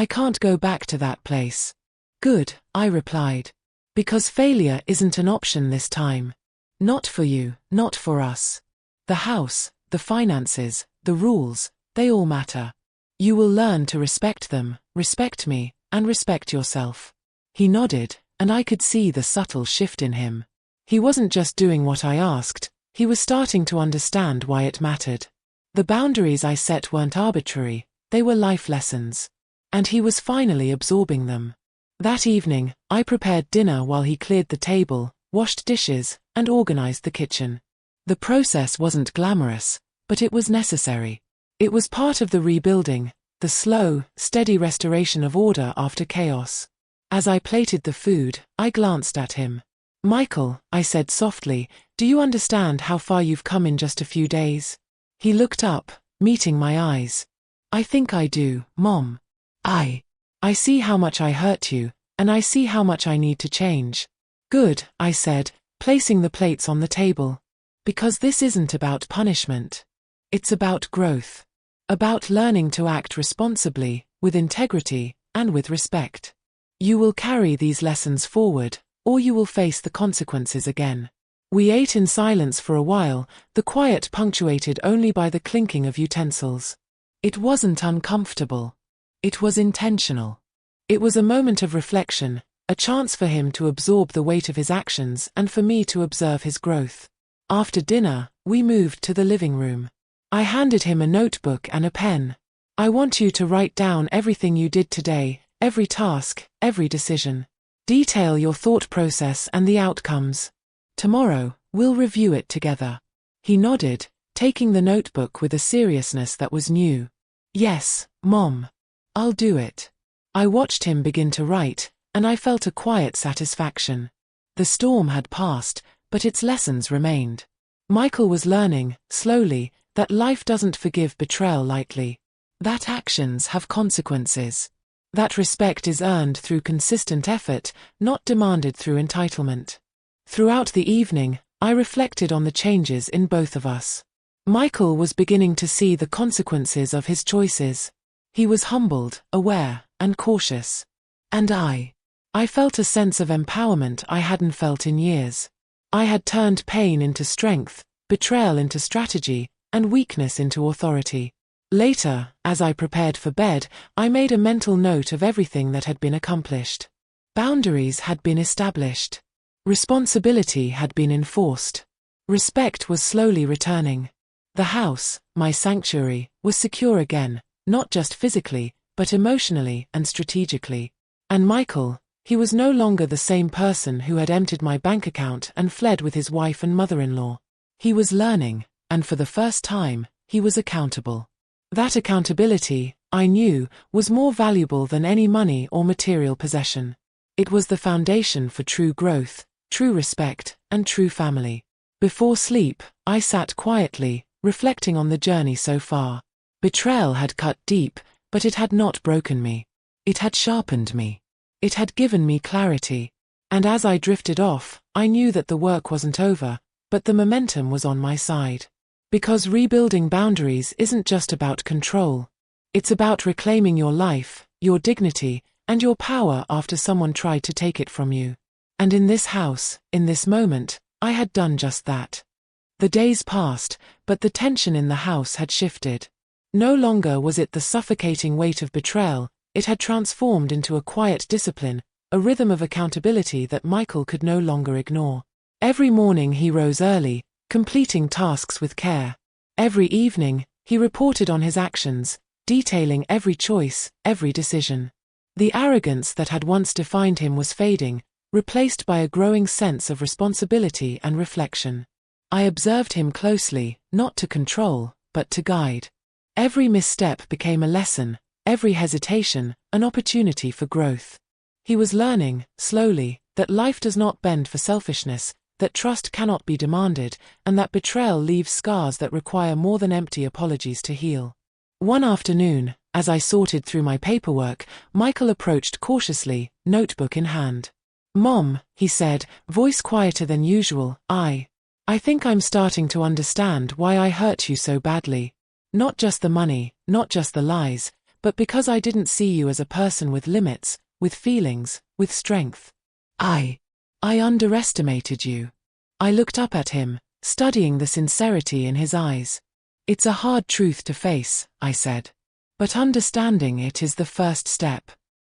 can't go back to that place. Good, I replied. Because failure isn't an option this time. Not for you, not for us. The house, the finances, the rules, they all matter. You will learn to respect them, respect me, and respect yourself. He nodded, and I could see the subtle shift in him. He wasn't just doing what I asked, he was starting to understand why it mattered. The boundaries I set weren't arbitrary, they were life lessons. And he was finally absorbing them. That evening, I prepared dinner while he cleared the table, washed dishes, and organized the kitchen. The process wasn't glamorous, but it was necessary. It was part of the rebuilding, the slow, steady restoration of order after chaos. As I plated the food, I glanced at him. Michael, I said softly, do you understand how far you've come in just a few days? He looked up, meeting my eyes. I think I do, Mom. I see how much I hurt you, and I see how much I need to change. Good, I said, placing the plates on the table. Because this isn't about punishment. It's about growth. About learning to act responsibly, with integrity, and with respect. You will carry these lessons forward, or you will face the consequences again. We ate in silence for a while, the quiet punctuated only by the clinking of utensils. It wasn't uncomfortable. It was intentional. It was a moment of reflection, a chance for him to absorb the weight of his actions and for me to observe his growth. After dinner, we moved to the living room. I handed him a notebook and a pen. I want you to write down everything you did today, every task, every decision. Detail your thought process and the outcomes. Tomorrow, we'll review it together. He nodded, taking the notebook with a seriousness that was new. Yes, Mom. I'll do it. I watched him begin to write, and I felt a quiet satisfaction. The storm had passed, but its lessons remained. Michael was learning, slowly, that life doesn't forgive betrayal lightly. That actions have consequences. That respect is earned through consistent effort, not demanded through entitlement. Throughout the evening, I reflected on the changes in both of us. Michael was beginning to see the consequences of his choices. He was humbled, aware, and cautious. And I felt a sense of empowerment I hadn't felt in years. I had turned pain into strength, betrayal into strategy, and weakness into authority. Later, as I prepared for bed, I made a mental note of everything that had been accomplished. Boundaries had been established. Responsibility had been enforced. Respect was slowly returning. The house, my sanctuary, was secure again, not just physically, but emotionally and strategically. And Michael, he was no longer the same person who had emptied my bank account and fled with his wife and mother-in-law. He was learning, and for the first time, he was accountable. That accountability, I knew, was more valuable than any money or material possession. It was the foundation for true growth, true respect, and true family. Before sleep, I sat quietly, reflecting on the journey so far. Betrayal had cut deep, but it had not broken me. It had sharpened me. It had given me clarity. And as I drifted off, I knew that the work wasn't over, but the momentum was on my side. Because rebuilding boundaries isn't just about control. It's about reclaiming your life, your dignity, and your power after someone tried to take it from you. And in this house, in this moment, I had done just that. The days passed, but the tension in the house had shifted. No longer was it the suffocating weight of betrayal, it had transformed into a quiet discipline, a rhythm of accountability that Michael could no longer ignore. Every morning he rose early, completing tasks with care. Every evening, he reported on his actions, detailing every choice, every decision. The arrogance that had once defined him was fading, replaced by a growing sense of responsibility and reflection. I observed him closely, not to control, but to guide. Every misstep became a lesson, every hesitation, an opportunity for growth. He was learning, slowly, that life does not bend for selfishness, that trust cannot be demanded, and that betrayal leaves scars that require more than empty apologies to heal. One afternoon, as I sorted through my paperwork, Michael approached cautiously, notebook in hand. "Mom," he said, voice quieter than usual, I think I'm starting to understand why I hurt you so badly. Not just the money, not just the lies, but because I didn't see you as a person with limits, with feelings, with strength. I underestimated you." I looked up at him, studying the sincerity in his eyes. "It's a hard truth to face," I said. "But understanding it is the first step.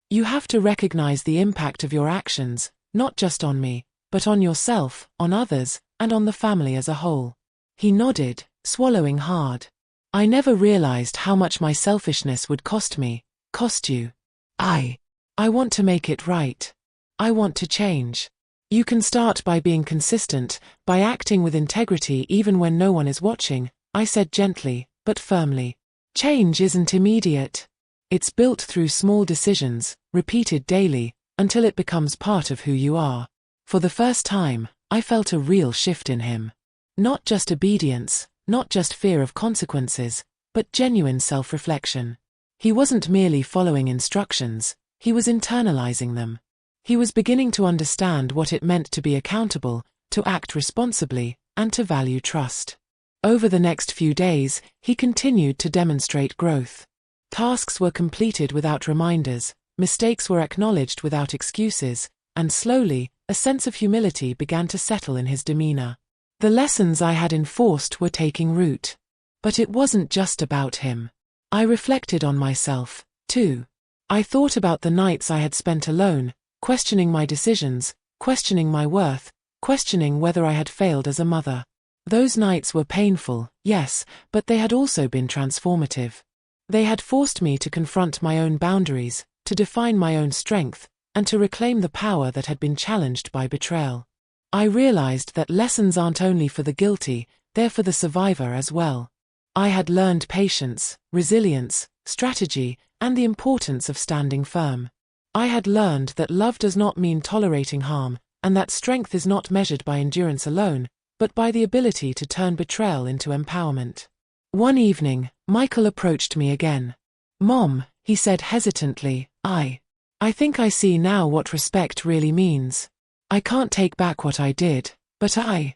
You have to recognize the impact of your actions, not just on me, but on yourself, on others, and on the family as a whole." He nodded, swallowing hard. "I never realized how much my selfishness would cost me, cost you. I want to make it right. I want to change. You can start by being consistent, by acting with integrity even when no one is watching," I said gently, but firmly. "Change isn't immediate. It's built through small decisions, repeated daily, until it becomes part of who you are. For the first time, I felt a real shift in him. Not just obedience, not just fear of consequences, but genuine self-reflection. He wasn't merely following instructions, he was internalizing them. He was beginning to understand what it meant to be accountable, to act responsibly, and to value trust. Over the next few days, he continued to demonstrate growth. Tasks were completed without reminders, mistakes were acknowledged without excuses, and slowly, a sense of humility began to settle in his demeanor. The lessons I had enforced were taking root. But it wasn't just about him. I reflected on myself, too. I thought about the nights I had spent alone, questioning my decisions, questioning my worth, questioning whether I had failed as a mother. Those nights were painful, yes, but they had also been transformative. They had forced me to confront my own boundaries, to define my own strength, and to reclaim the power that had been challenged by betrayal. I realized that lessons aren't only for the guilty, they're for the survivor as well. I had learned patience, resilience, strategy, and the importance of standing firm. I had learned that love does not mean tolerating harm, and that strength is not measured by endurance alone, but by the ability to turn betrayal into empowerment. One evening, Michael approached me again. "Mom," he said hesitantly, I think I see now what respect really means. I can't take back what I did, but I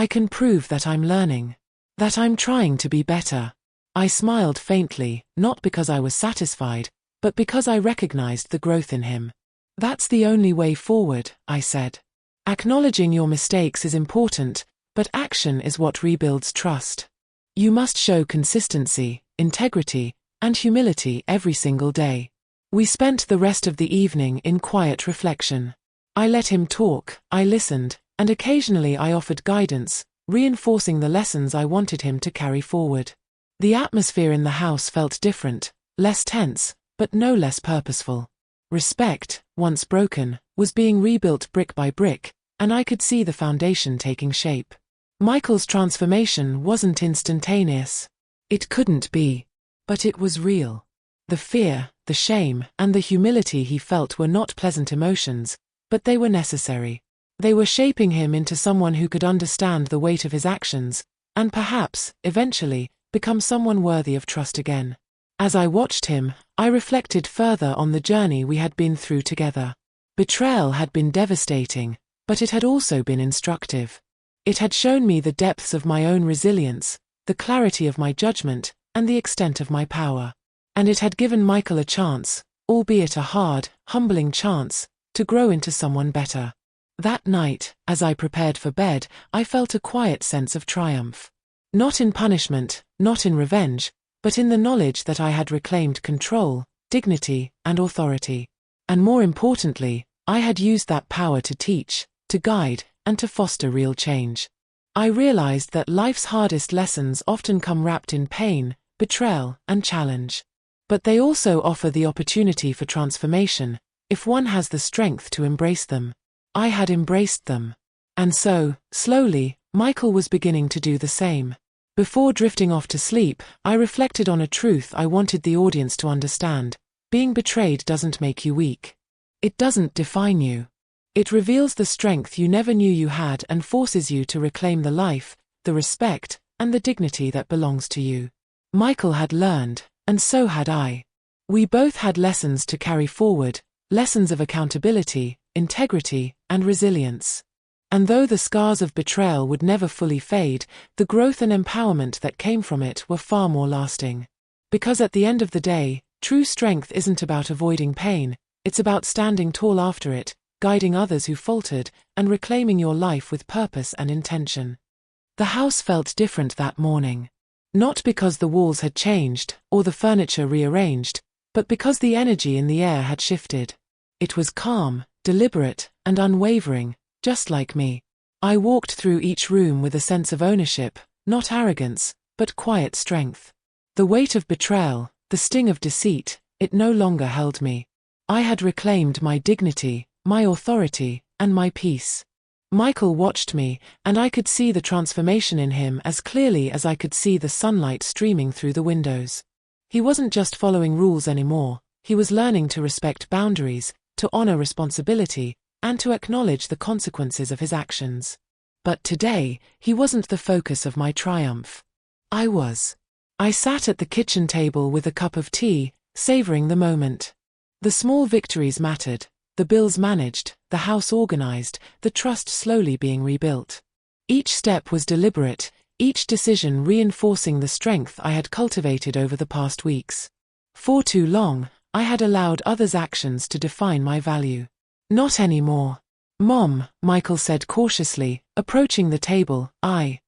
can prove that I'm learning. That I'm trying to be better." I smiled faintly, not because I was satisfied, but because I recognized the growth in him. "That's the only way forward," I said. "Acknowledging your mistakes is important, but action is what rebuilds trust. You must show consistency, integrity, and humility every single day." We spent the rest of the evening in quiet reflection. I let him talk, I listened, and occasionally I offered guidance, reinforcing the lessons I wanted him to carry forward. The atmosphere in the house felt different, less tense, but no less purposeful. Respect, once broken, was being rebuilt brick by brick, and I could see the foundation taking shape. Michael's transformation wasn't instantaneous. It couldn't be. But it was real. The fear, the shame, and the humility he felt were not pleasant emotions, but they were necessary. They were shaping him into someone who could understand the weight of his actions, and perhaps, eventually, become someone worthy of trust again. As I watched him, I reflected further on the journey we had been through together. Betrayal had been devastating, but it had also been instructive. It had shown me the depths of my own resilience, the clarity of my judgment, and the extent of my power. And it had given Michael a chance, albeit a hard, humbling chance, to grow into someone better. That night, as I prepared for bed, I felt a quiet sense of triumph. Not in punishment, not in revenge, but in the knowledge that I had reclaimed control, dignity, and authority. And more importantly, I had used that power to teach, to guide, and to foster real change. I realized that life's hardest lessons often come wrapped in pain, betrayal, and challenge. But they also offer the opportunity for transformation, if one has the strength to embrace them. I had embraced them. And so, slowly, Michael was beginning to do the same. Before drifting off to sleep, I reflected on a truth I wanted the audience to understand. Being betrayed doesn't make you weak. It doesn't define you. It reveals the strength you never knew you had and forces you to reclaim the life, the respect, and the dignity that belongs to you. Michael had learned, and so had I. We both had lessons to carry forward, lessons of accountability, integrity, and resilience. And though the scars of betrayal would never fully fade, the growth and empowerment that came from it were far more lasting. Because at the end of the day, true strength isn't about avoiding pain, it's about standing tall after it, guiding others who faltered, and reclaiming your life with purpose and intention. The house felt different that morning. Not because the walls had changed, or the furniture rearranged, but because the energy in the air had shifted. It was calm, deliberate, and unwavering, just like me. I walked through each room with a sense of ownership, not arrogance, but quiet strength. The weight of betrayal, the sting of deceit, it no longer held me. I had reclaimed my dignity, my authority, and my peace. Michael watched me, and I could see the transformation in him as clearly as I could see the sunlight streaming through the windows. He wasn't just following rules anymore, he was learning to respect boundaries, to honor responsibility, and to acknowledge the consequences of his actions. But today, he wasn't the focus of my triumph. I was. I sat at the kitchen table with a cup of tea, savoring the moment. The small victories mattered, the bills managed, the house organized, the trust slowly being rebuilt. Each step was deliberate, each decision reinforcing the strength I had cultivated over the past weeks. For too long, I had allowed others' actions to define my value. Not anymore. Mom, Michael said cautiously, approaching the table. I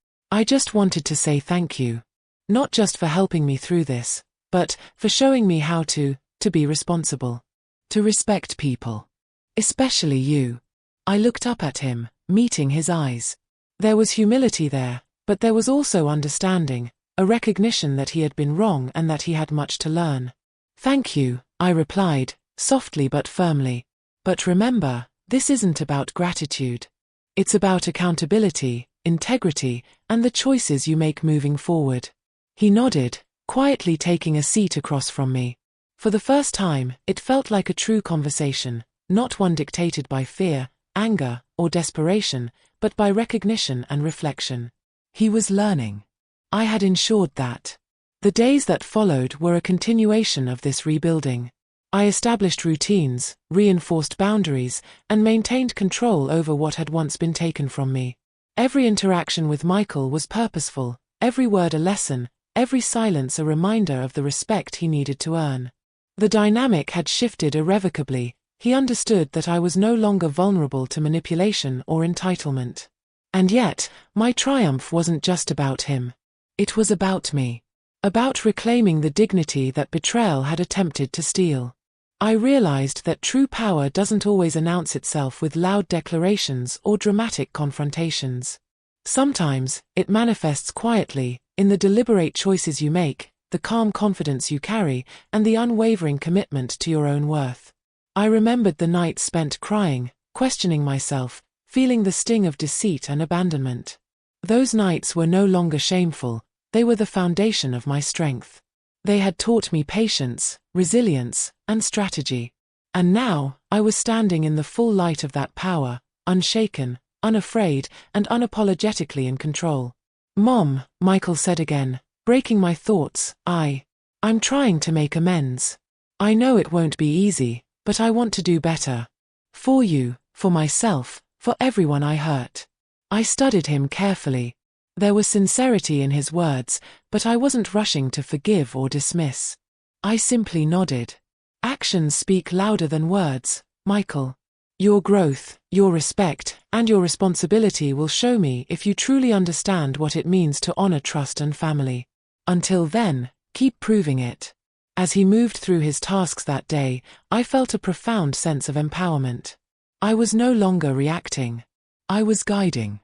just wanted to say thank you. Not just for helping me through this, but for showing me how to be responsible. To respect people. Especially you. I looked up at him, meeting his eyes. There was humility there, but there was also understanding, a recognition that he had been wrong and that he had much to learn. Thank you, I replied, softly but firmly. But remember, this isn't about gratitude. It's about accountability, integrity, and the choices you make moving forward. He nodded, quietly taking a seat across from me. For the first time, it felt like a true conversation, not one dictated by fear, anger, or desperation, but by recognition and reflection. He was learning. I had ensured that. The days that followed were a continuation of this rebuilding. I established routines, reinforced boundaries, and maintained control over what had once been taken from me. Every interaction with Michael was purposeful, every word a lesson, every silence a reminder of the respect he needed to earn. The dynamic had shifted irrevocably. He understood that I was no longer vulnerable to manipulation or entitlement. And yet, my triumph wasn't just about him. It was about me. About reclaiming the dignity that betrayal had attempted to steal. I realized that true power doesn't always announce itself with loud declarations or dramatic confrontations. Sometimes, it manifests quietly, in the deliberate choices you make, the calm confidence you carry, and the unwavering commitment to your own worth. I remembered the nights spent crying, questioning myself, feeling the sting of deceit and abandonment. Those nights were no longer shameful, they were the foundation of my strength. They had taught me patience, resilience, and strategy. And now, I was standing in the full light of that power, unshaken, unafraid, and unapologetically in control. Mom, Michael said again, breaking my thoughts. I'm trying to make amends. I know it won't be easy, but I want to do better. For you, for myself, for everyone I hurt. I studied him carefully. There was sincerity in his words, but I wasn't rushing to forgive or dismiss. I simply nodded. Actions speak louder than words, Michael. Your growth, your respect, and your responsibility will show me if you truly understand what it means to honor trust and family. Until then, keep proving it. As he moved through his tasks that day, I felt a profound sense of empowerment. I was no longer reacting. I was guiding.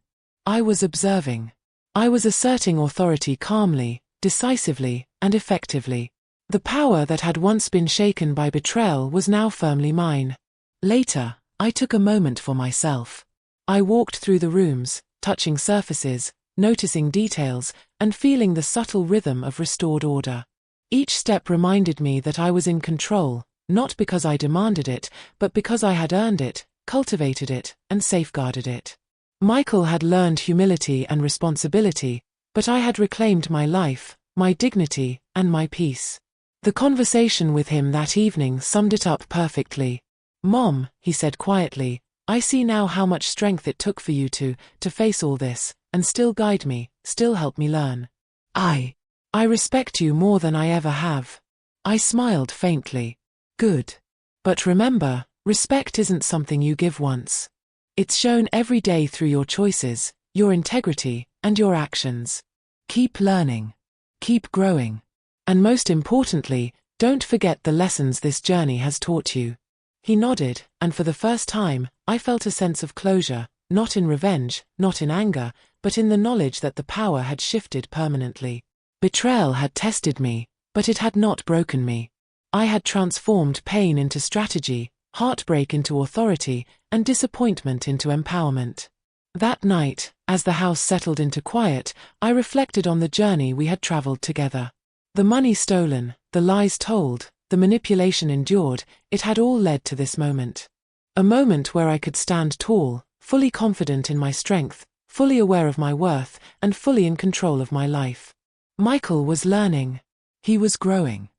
I was observing. I was asserting authority calmly, decisively, and effectively. The power that had once been shaken by betrayal was now firmly mine. Later, I took a moment for myself. I walked through the rooms, touching surfaces, noticing details, and feeling the subtle rhythm of restored order. Each step reminded me that I was in control, not because I demanded it, but because I had earned it, cultivated it, and safeguarded it. Michael had learned humility and responsibility, but I had reclaimed my life, my dignity, and my peace. The conversation with him that evening summed it up perfectly. Mom, he said quietly, I see now how much strength it took for you to face all this, and still guide me, still help me learn. I respect you more than I ever have. I smiled faintly. Good. But remember, respect isn't something you give once. It's shown every day through your choices, your integrity, and your actions. Keep learning. Keep growing. And most importantly, don't forget the lessons this journey has taught you. He nodded, and for the first time, I felt a sense of closure, not in revenge, not in anger, but in the knowledge that the power had shifted permanently. Betrayal had tested me, but it had not broken me. I had transformed pain into strategy, heartbreak into authority, and disappointment into empowerment. That night, as the house settled into quiet, I reflected on the journey we had traveled together. The money stolen, the lies told, the manipulation endured, it had all led to this moment. A moment where I could stand tall, fully confident in my strength, fully aware of my worth, and fully in control of my life. Michael was learning. He was growing.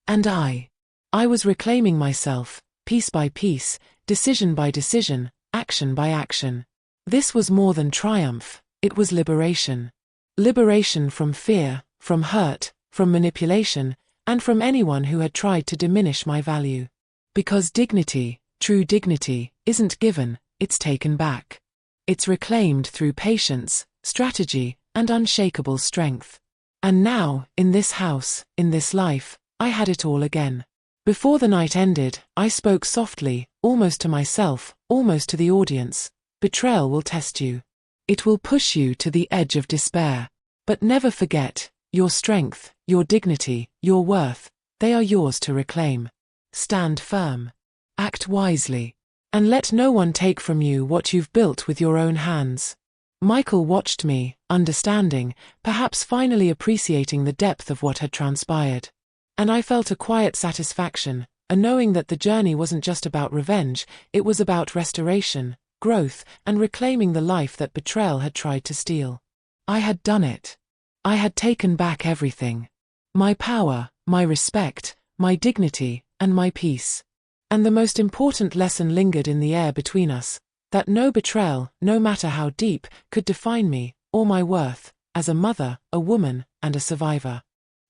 And I was reclaiming myself, piece by piece, decision by decision, action by action. This was more than triumph, it was liberation. Liberation from fear, from hurt, from manipulation, and from anyone who had tried to diminish my value. Because dignity, true dignity, isn't given, it's taken back. It's reclaimed through patience, strategy, and unshakable strength. And now, in this house, in this life, I had it all again. Before the night ended, I spoke softly, almost to myself, almost to the audience. Betrayal will test you. It will push you to the edge of despair. But never forget, your strength, your dignity, your worth, they are yours to reclaim. Stand firm. Act wisely. And let no one take from you what you've built with your own hands. Michael watched me, understanding, perhaps finally appreciating the depth of what had transpired. And I felt a quiet satisfaction, a knowing that the journey wasn't just about revenge, it was about restoration, growth, and reclaiming the life that betrayal had tried to steal. I had done it. I had taken back everything. My power, my respect, my dignity, and my peace. And the most important lesson lingered in the air between us, that no betrayal, no matter how deep, could define me, or my worth, as a mother, a woman, and a survivor.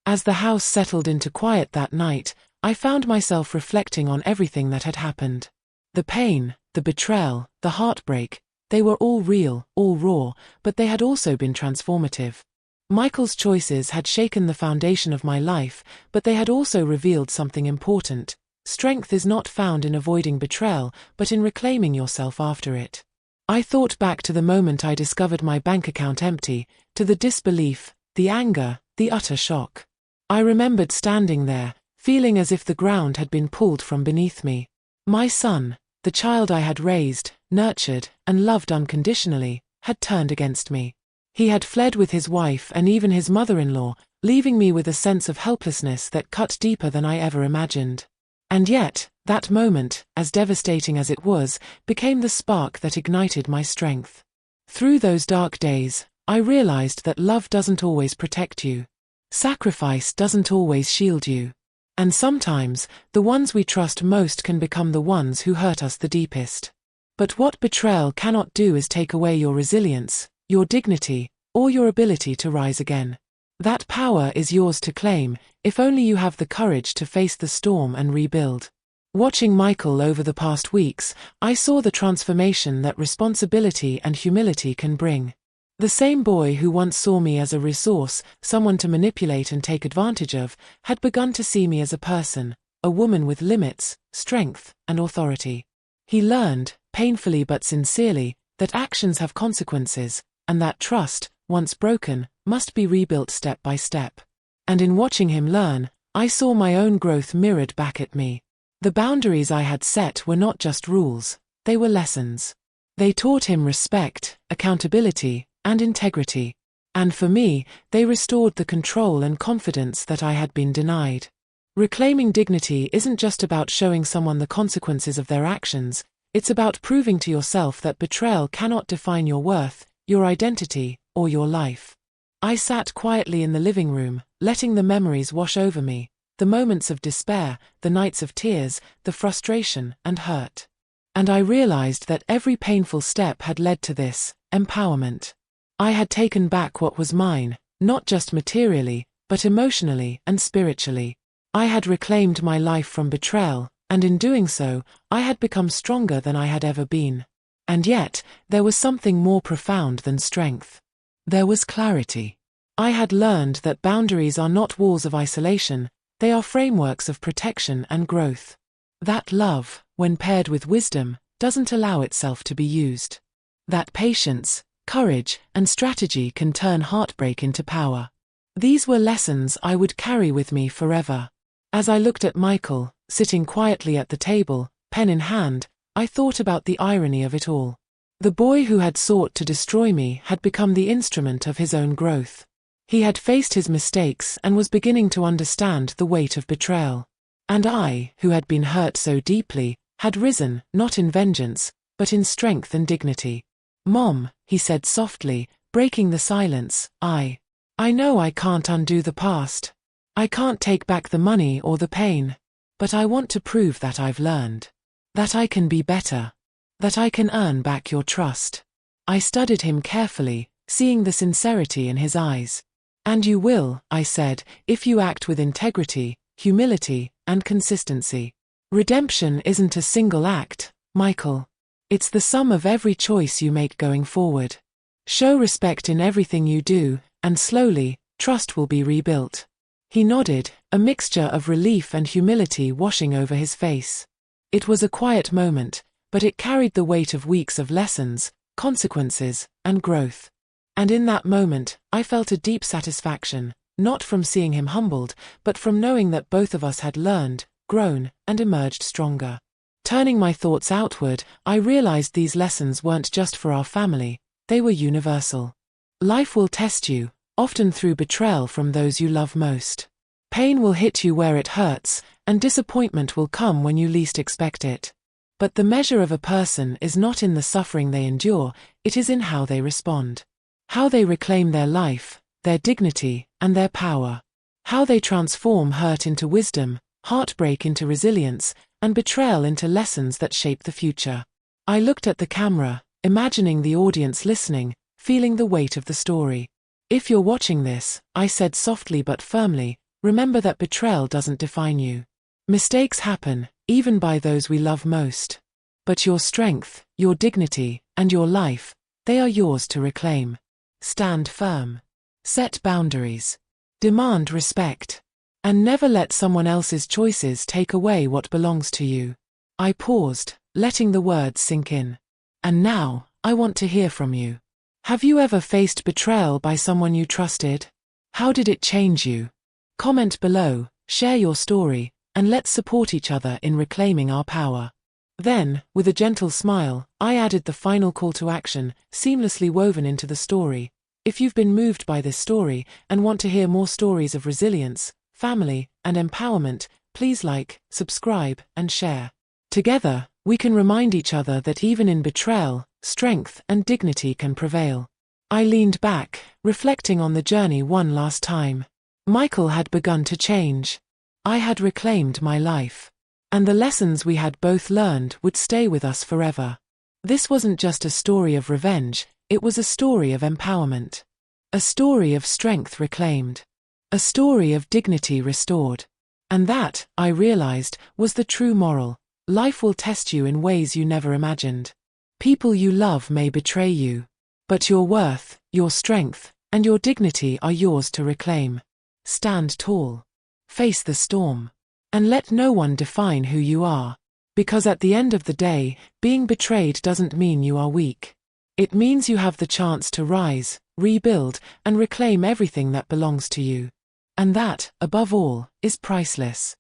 As the house settled into quiet that night, I found myself reflecting on everything that had happened. The pain, the betrayal, the heartbreak, they were all real, all raw, but they had also been transformative. Michael's choices had shaken the foundation of my life, but they had also revealed something important. Strength is not found in avoiding betrayal, but in reclaiming yourself after it. I thought back to the moment I discovered my bank account empty, to the disbelief, the anger, the utter shock. I remembered standing there, feeling as if the ground had been pulled from beneath me. My son, the child I had raised, nurtured, and loved unconditionally, had turned against me. He had fled with his wife and even his mother-in-law, leaving me with a sense of helplessness that cut deeper than I ever imagined. And yet, that moment, as devastating as it was, became the spark that ignited my strength. Through those dark days, I realized that love doesn't always protect you. Sacrifice doesn't always shield you. And sometimes, the ones we trust most can become the ones who hurt us the deepest. But what betrayal cannot do is take away your resilience, your dignity, or your ability to rise again. That power is yours to claim, if only you have the courage to face the storm and rebuild. Watching Michael over the past weeks, I saw the transformation that responsibility and humility can bring. The same boy who once saw me as a resource, someone to manipulate and take advantage of, had begun to see me as a person, a woman with limits, strength, and authority. He learned, painfully but sincerely, that actions have consequences, and that trust, once broken, must be rebuilt step by step. And in watching him learn, I saw my own growth mirrored back at me. The boundaries I had set were not just rules, they were lessons. They taught him respect, accountability, and integrity. And for me, they restored the control and confidence that I had been denied. Reclaiming dignity isn't just about showing someone the consequences of their actions, it's about proving to yourself that betrayal cannot define your worth, your identity, or your life. I sat quietly in the living room, letting the memories wash over me, the moments of despair, the nights of tears, the frustration and hurt. And I realized that every painful step had led to this, empowerment. I had taken back what was mine, not just materially, but emotionally and spiritually. I had reclaimed my life from betrayal, and in doing so, I had become stronger than I had ever been. And yet, there was something more profound than strength. There was clarity. I had learned that boundaries are not walls of isolation, they are frameworks of protection and growth. That love, when paired with wisdom, doesn't allow itself to be used. That patience, courage, and strategy can turn heartbreak into power. These were lessons I would carry with me forever. As I looked at Michael, sitting quietly at the table, pen in hand, I thought about the irony of it all. The boy who had sought to destroy me had become the instrument of his own growth. He had faced his mistakes and was beginning to understand the weight of betrayal. And I, who had been hurt so deeply, had risen, not in vengeance, but in strength and dignity. "Mom," he said softly, breaking the silence, I know I can't undo the past. I can't take back the money or the pain. But I want to prove that I've learned. That I can be better. That I can earn back your trust." I studied him carefully, seeing the sincerity in his eyes. "And you will," I said, "if you act with integrity, humility, and consistency. Redemption isn't a single act, Michael. It's the sum of every choice you make going forward. Show respect in everything you do, and slowly, trust will be rebuilt." He nodded, a mixture of relief and humility washing over his face. It was a quiet moment, but it carried the weight of weeks of lessons, consequences, and growth. And in that moment, I felt a deep satisfaction, not from seeing him humbled, but from knowing that both of us had learned, grown, and emerged stronger. Turning my thoughts outward, I realized these lessons weren't just for our family, they were universal. Life will test you, often through betrayal from those you love most. Pain will hit you where it hurts, and disappointment will come when you least expect it. But the measure of a person is not in the suffering they endure, it is in how they respond. How they reclaim their life, their dignity, and their power. How they transform hurt into wisdom, heartbreak into resilience, and betrayal into lessons that shape the future. I looked at the camera, imagining the audience listening, feeling the weight of the story. "If you're watching this," I said softly but firmly, "remember that betrayal doesn't define you. Mistakes happen, even by those we love most. But your strength, your dignity, and your life, they are yours to reclaim. Stand firm. Set boundaries. Demand respect. And never let someone else's choices take away what belongs to you." I paused, letting the words sink in. "And now, I want to hear from you. Have you ever faced betrayal by someone you trusted? How did it change you? Comment below, share your story, and let's support each other in reclaiming our power." Then, with a gentle smile, I added the final call to action, seamlessly woven into the story. If you've been moved by this story and want to hear more stories of resilience, family, and empowerment, please like, subscribe, and share. Together, we can remind each other that even in betrayal, strength and dignity can prevail. I leaned back, reflecting on the journey one last time. Michael had begun to change. I had reclaimed my life. And the lessons we had both learned would stay with us forever. This wasn't just a story of revenge, it was a story of empowerment. A story of strength reclaimed. A story of dignity restored. And that, I realized, was the true moral. Life will test you in ways you never imagined. People you love may betray you. But your worth, your strength, and your dignity are yours to reclaim. Stand tall. Face the storm. And let no one define who you are. Because at the end of the day, being betrayed doesn't mean you are weak. It means you have the chance to rise, rebuild, and reclaim everything that belongs to you. And that, above all, is priceless.